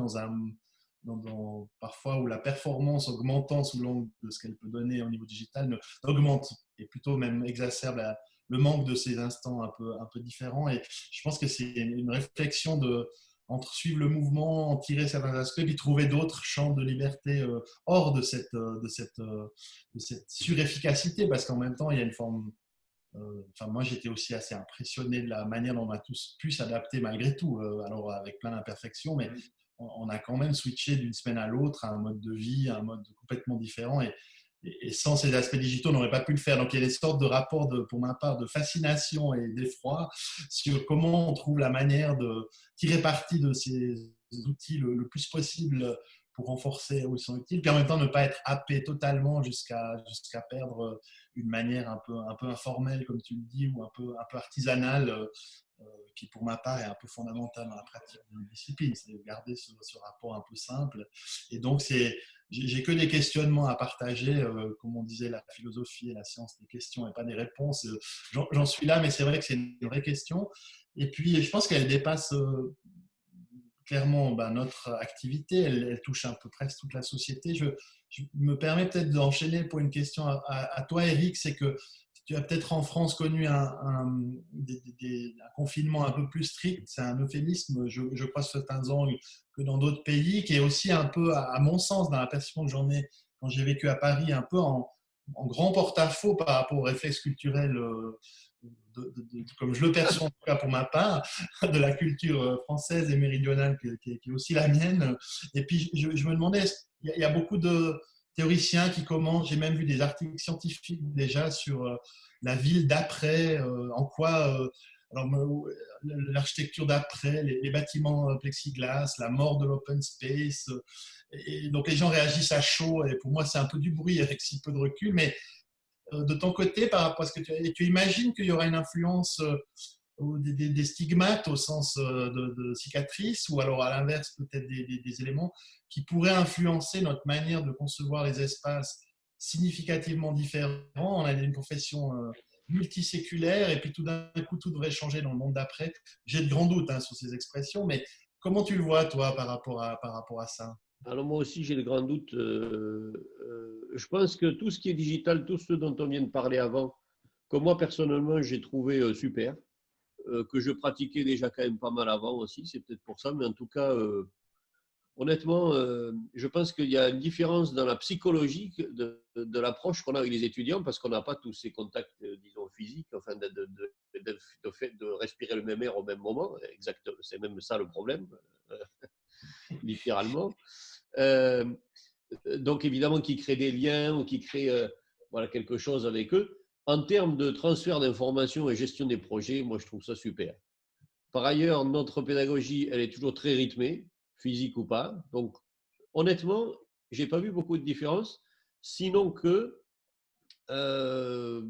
parfois où la performance augmentant sous l'angle de ce qu'elle peut donner au niveau digital augmente et plutôt même exacerbe le manque de ces instants un peu différents. Et je pense que c'est une réflexion entre suivre le mouvement, en tirer certains aspects, puis trouver d'autres champs de liberté hors de cette surefficacité, parce qu'en même temps, il y a une forme. Moi, j'étais aussi assez impressionné de la manière dont on a tous pu s'adapter malgré tout, alors avec plein d'imperfections, mais on a quand même switché d'une semaine à l'autre à un mode de vie, à un mode complètement différent. Et sans ces aspects digitaux, on n'aurait pas pu le faire. Donc, il y a des sortes de rapports, pour ma part, de fascination et d'effroi sur comment on trouve la manière de tirer parti de ces outils le plus possible pour renforcer où ils sont utiles, puis en même temps ne pas être happé totalement jusqu'à perdre une manière un peu informelle, comme tu le dis, ou un peu artisanale, qui pour ma part est un peu fondamentale dans la pratique de la discipline, c'est de garder ce rapport un peu simple. Et donc, j'ai que des questionnements à partager. Comme on disait, la philosophie et la science des questions et pas des réponses. J'en suis là, mais c'est vrai que c'est une vraie question. Et puis, je pense qu'elle dépasse clairement notre activité. Elle touche un peu presque toute la société. Je me permets peut-être d'enchaîner pour une question à toi, Eric. C'est que tu as peut-être en France connu un confinement un peu plus strict. C'est un euphémisme, je crois, sur certains angles que dans d'autres pays, qui est aussi un peu, à mon sens, dans la perception que j'en ai quand j'ai vécu à Paris, un peu en grand porte-à-faux par rapport aux réflexes culturels, comme je le perçois en tout cas pour ma part, de la culture française et méridionale qui est aussi la mienne. Et puis je me demandais, il y a beaucoup de théoriciens qui commentent, j'ai même vu des articles scientifiques déjà sur la ville d'après, en quoi l'architecture d'après, les bâtiments plexiglas, la mort de l'open space. Et donc les gens réagissent à chaud, et pour moi c'est un peu du bruit avec si peu de recul, mais de ton côté, par rapport à ce que tu imagines qu'il y aura une influence des stigmates au sens de cicatrices, ou alors à l'inverse peut-être des éléments qui pourraient influencer notre manière de concevoir les espaces significativement différents. On a une profession multiséculaire et puis tout d'un coup tout devrait changer dans le monde d'après. J'ai de grands doutes sur ces expressions, mais comment tu le vois toi par rapport à ça? Alors moi aussi j'ai le grand doute. Je pense que tout ce qui est digital, tout ce dont on vient de parler avant, que moi personnellement j'ai trouvé super, que je pratiquais déjà quand même pas mal avant aussi, c'est peut-être pour ça, mais en tout cas, honnêtement, je pense qu'il y a une différence dans la psychologie de l'approche qu'on a avec les étudiants, parce qu'on n'a pas tous ces contacts, disons, physiques, enfin, fait de respirer le même air au même moment. Exactement, c'est même ça le problème, littéralement. Donc, évidemment, qui crée des liens ou qui crée voilà, quelque chose avec eux. En termes de transfert d'informations et gestion des projets, moi, je trouve ça super. Par ailleurs, notre pédagogie, elle est toujours très rythmée, physique ou pas. Donc, honnêtement, je n'ai pas vu beaucoup de différence, sinon que à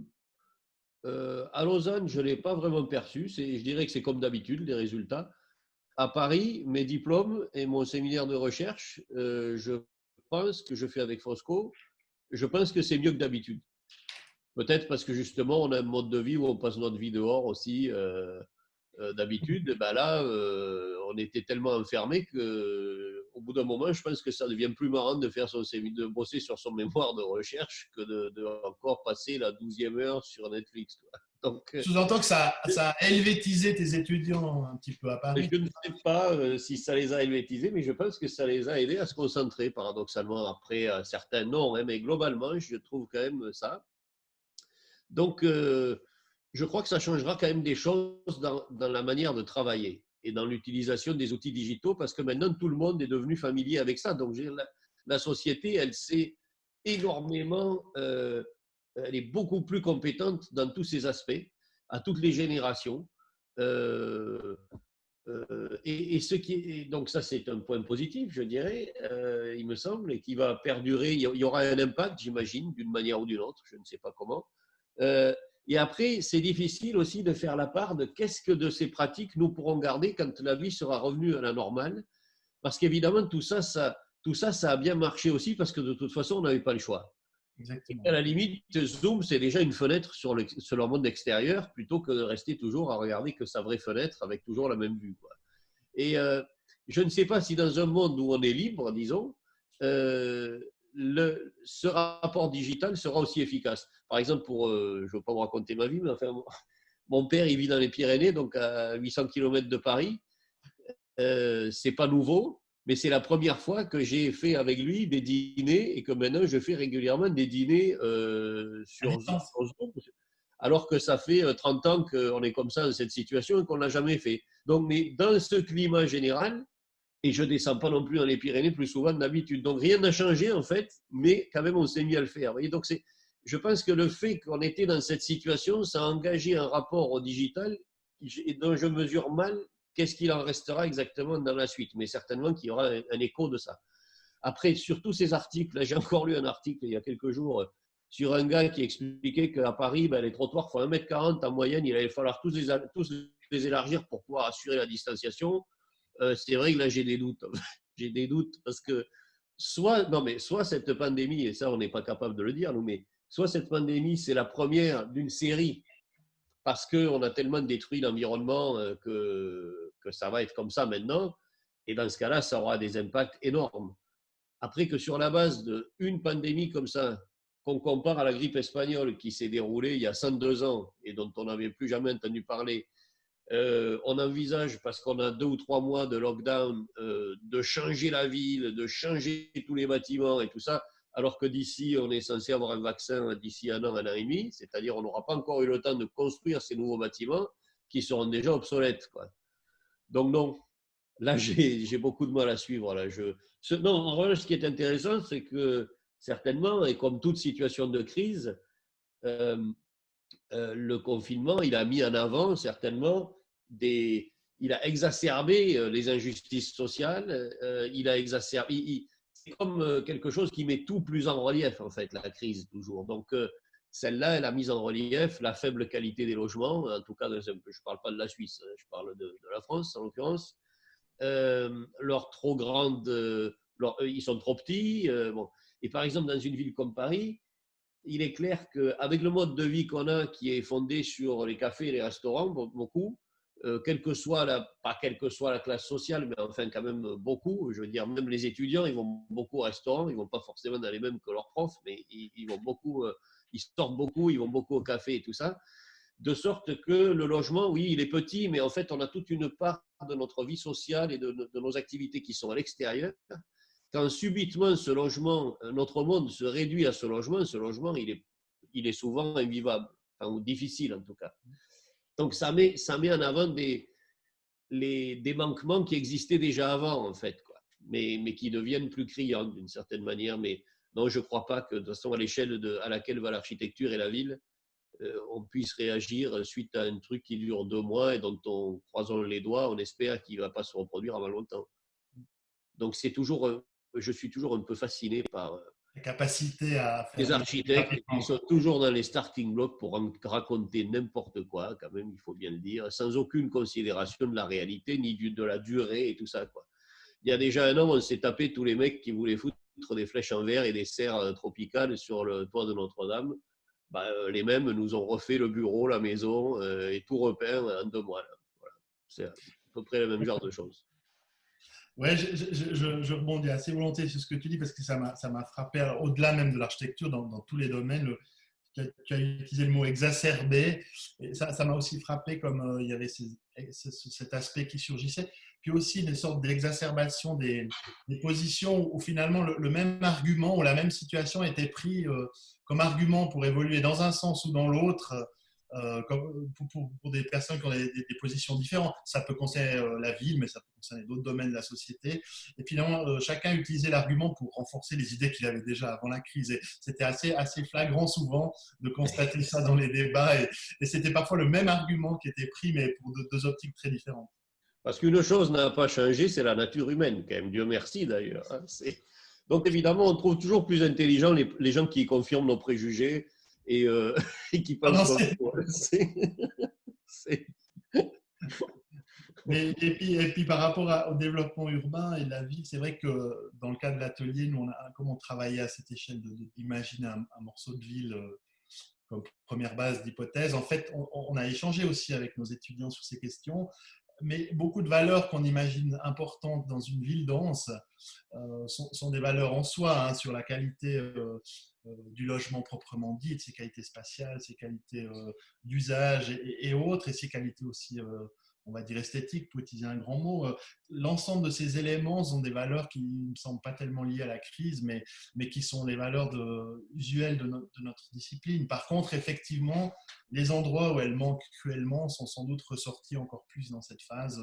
Lausanne, je ne l'ai pas vraiment perçu. Je dirais que c'est comme d'habitude, les résultats. À Paris, mes diplômes et mon séminaire de recherche, je pense que je fais avec Fosco, je pense que c'est mieux que d'habitude. Peut-être parce que justement, on a un mode de vie où on passe notre vie dehors aussi. D'habitude, ben là, on était tellement enfermés qu'au bout d'un moment, je pense que ça devient plus marrant de bosser sur son mémoire de recherche que de encore passer la 12e heure sur Netflix. Donc, sous-entend que ça a helvétisé tes étudiants un petit peu à Paris. je ne sais pas si ça les a helvétisés, mais je pense que ça les a aidés à se concentrer, paradoxalement. Après, certains non, hein, mais globalement, je trouve quand même ça. Donc, je crois que ça changera quand même des choses dans la manière de travailler et dans l'utilisation des outils digitaux, parce que maintenant, tout le monde est devenu familier avec ça. Donc, la société, elle s'est énormément, elle est beaucoup plus compétente dans tous ces aspects, à toutes les générations. Et ce qui est, donc ça, c'est un point positif, je dirais, il me semble, et qui va perdurer. Il y aura un impact, j'imagine, d'une manière ou d'une autre, je ne sais pas comment. Et après, c'est difficile aussi de faire la part de qu'est-ce que de ces pratiques nous pourrons garder quand la vie sera revenue à la normale. Parce qu'évidemment, tout ça a bien marché aussi parce que de toute façon, on n'avait pas le choix. Exactement. Et à la limite, Zoom, c'est déjà une fenêtre sur le monde extérieur plutôt que de rester toujours à regarder que sa vraie fenêtre avec toujours la même vue, quoi. Et je ne sais pas si dans un monde où on est libre, disons, ce rapport digital sera aussi efficace. Par exemple, je ne veux pas vous raconter ma vie, mais enfin, mon père, il vit dans les Pyrénées, donc à 800 km de Paris. C'est pas nouveau, mais c'est la première fois que j'ai fait avec lui des dîners et que maintenant je fais régulièrement des dîners sur Zoom, alors que ça fait 30 ans qu'on est comme ça dans cette situation et qu'on ne l'a jamais fait. Donc, mais dans ce climat général, et je ne descends pas non plus dans les Pyrénées plus souvent d'habitude, donc rien n'a changé en fait, mais quand même on s'est mis à le faire. Et donc, je pense que le fait qu'on était dans cette situation, ça a engagé un rapport au digital dont je mesure mal qu'est-ce qu'il en restera exactement dans la suite, mais certainement qu'il y aura un écho de ça. Après, sur tous ces articles, là, j'ai encore lu un article il y a quelques jours sur un gars qui expliquait qu'à Paris, les trottoirs font 1,40 m en moyenne, il allait falloir tous les élargir pour pouvoir assurer la distanciation. C'est vrai que là, j'ai des doutes. J'ai des doutes parce que soit cette pandémie, et ça, on n'est pas capable de le dire, nous, mais soit cette pandémie, c'est la première d'une série parce qu'on a tellement détruit l'environnement que ça va être comme ça maintenant. Et dans ce cas-là, ça aura des impacts énormes. Après que sur la base d'une pandémie comme ça, qu'on compare à la grippe espagnole qui s'est déroulée il y a 102 ans et dont on n'avait plus jamais entendu parler, on envisage, parce qu'on a 2 ou 3 mois de lockdown, de changer la ville, de changer tous les bâtiments et tout ça, alors que d'ici, on est censé avoir un vaccin d'ici 1 an, 1 an et demi, c'est-à-dire on n'aura pas encore eu le temps de construire ces nouveaux bâtiments qui seront déjà obsolètes, quoi. Donc non, là j'ai beaucoup de mal à suivre. Là. Non, en revanche, ce qui est intéressant, c'est que certainement, et comme toute situation de crise, le confinement, il a mis en avant certainement il a exacerbé les injustices sociales, il a exacerbé, c'est comme quelque chose qui met tout plus en relief, en fait, la crise, toujours. Donc, celle-là, elle a mis en relief la faible qualité des logements, en tout cas, je ne parle pas de la Suisse, je parle de la France, en l'occurrence. Leur trop grande, ils sont trop petits. Bon. Et par exemple, dans une ville comme Paris, il est clair qu'avec le mode de vie qu'on a, qui est fondé sur les cafés et les restaurants, beaucoup, pas quelle que soit la classe sociale, mais enfin quand même beaucoup, je veux dire, même les étudiants, ils vont beaucoup au restaurant, ils ne vont pas forcément dans les mêmes que leurs profs, mais ils vont beaucoup, ils sortent beaucoup, ils vont beaucoup au café et tout ça, de sorte que le logement, oui, il est petit, mais en fait, on a toute une part de notre vie sociale et de nos activités qui sont à l'extérieur. Quand subitement ce logement, notre monde se réduit à ce logement, il est souvent invivable, enfin, ou difficile en tout cas. Donc ça met en avant des manquements qui existaient déjà avant, en fait, quoi. Mais qui deviennent plus criants d'une certaine manière. Mais non, je ne crois pas que, de toute façon, à l'échelle à laquelle va l'architecture et la ville, on puisse réagir suite à un truc qui dure 2 mois et dont on, croisons les doigts, on espère qu'il ne va pas se reproduire avant longtemps. Donc je suis toujours un peu fasciné par la capacité à faire les architectes qui sont toujours dans les starting blocks pour raconter n'importe quoi, quand même, il faut bien le dire, sans aucune considération de la réalité, ni de la durée et tout ça, quoi. Il y a déjà 1 an, on s'est tapé tous les mecs qui voulaient foutre des flèches en verre et des serres tropicales sur le toit de Notre-Dame. Les mêmes nous ont refait le bureau, la maison et tout repeint en 2 mois. Là. Voilà. C'est à peu près le même genre de choses. Ouais, je rebondis assez volontiers sur ce que tu dis parce que ça m'a frappé, au-delà même de l'architecture, dans tous les domaines. tu as utilisé le mot exacerbé. Et ça m'a aussi frappé comme il y avait cet aspect qui surgissait. Puis aussi des sortes d'exacerbation des positions où finalement le même argument ou la même situation était pris comme argument pour évoluer dans un sens ou dans l'autre. Pour des personnes qui ont des positions différentes. Ça peut concerner la ville, mais ça peut concerner d'autres domaines de la société. Et finalement, chacun utilisait l'argument pour renforcer les idées qu'il avait déjà avant la crise. Et c'était assez flagrant souvent de constater ça dans les débats. Et c'était parfois le même argument qui était pris, mais pour deux optiques très différentes. Parce qu'une chose n'a pas changé, c'est la nature humaine, quand même. Dieu merci, d'ailleurs. Donc, évidemment, on trouve toujours plus intelligents les gens qui confirment nos préjugés et qui pensent et puis par rapport au développement urbain et de la ville, c'est vrai que dans le cas de l'atelier, nous, comme on travaillait à cette échelle d'imaginer un morceau de ville comme première base d'hypothèse, en fait, on a échangé aussi avec nos étudiants sur ces questions. Mais beaucoup de valeurs qu'on imagine importantes dans une ville dense sont des valeurs en soi, hein, sur la qualité du logement proprement dit, de ses qualités spatiales, ses qualités d'usage et autres, et ses qualités aussi, on va dire, esthétiques, pour utiliser un grand mot. L'ensemble de ces éléments sont des valeurs qui ne me semblent pas tellement liées à la crise, mais qui sont les valeurs usuelles de notre discipline. Par contre, effectivement, les endroits où elles manquent cruellement sont sans doute ressortis encore plus dans cette phase.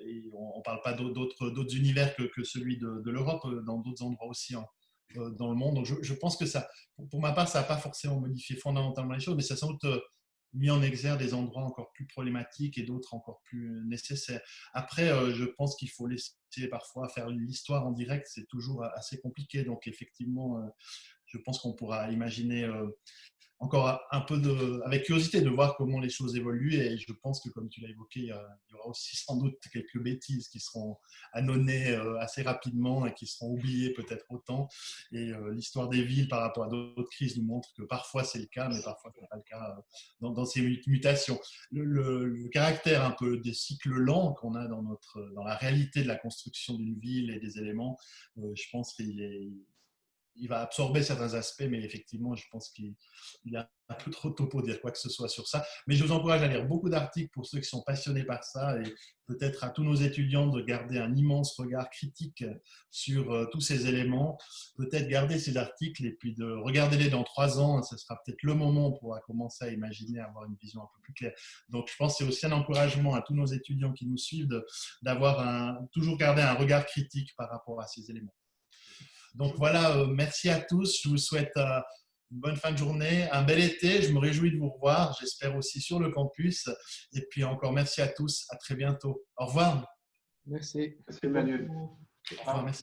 Et on ne parle pas d'autres univers que celui de l'Europe, dans d'autres endroits aussi dans le monde. Donc je pense que ça, pour ma part, ça n'a pas forcément modifié fondamentalement les choses, mais ça a sans doute mis en exergue des endroits encore plus problématiques et d'autres encore plus nécessaires. Après, je pense qu'il faut laisser parfois faire l'histoire en direct, c'est toujours assez compliqué. Donc effectivement, je pense qu'on pourra imaginer encore un peu avec curiosité de voir comment les choses évoluent, et je pense que, comme tu l'as évoqué, il y aura aussi sans doute quelques bêtises qui seront annonnées assez rapidement et qui seront oubliées peut-être autant, et l'histoire des villes par rapport à d'autres crises nous montre que parfois c'est le cas, mais parfois ce n'est pas le cas dans ces mutations. Le caractère un peu des cycles lents qu'on a dans la réalité de la construction d'une ville et des éléments, je pense qu'il va absorber certains aspects, mais effectivement, je pense qu'il est un peu trop tôt pour dire quoi que ce soit sur ça. Mais je vous encourage à lire beaucoup d'articles pour ceux qui sont passionnés par ça, et peut-être à tous nos étudiants de garder un immense regard critique sur tous ces éléments. Peut-être garder ces articles et puis de regarder-les dans 3 ans. Ce sera peut-être le moment où on pourra commencer à imaginer, avoir une vision un peu plus claire. Donc, je pense que c'est aussi un encouragement à tous nos étudiants qui nous suivent d'avoir toujours garder un regard critique par rapport à ces éléments. Donc voilà, merci à tous. Je vous souhaite une bonne fin de journée, un bel été. Je me réjouis de vous revoir, j'espère aussi sur le campus. Et puis encore merci à tous. À très bientôt. Au revoir. Merci. Merci Emmanuel. Au revoir, merci.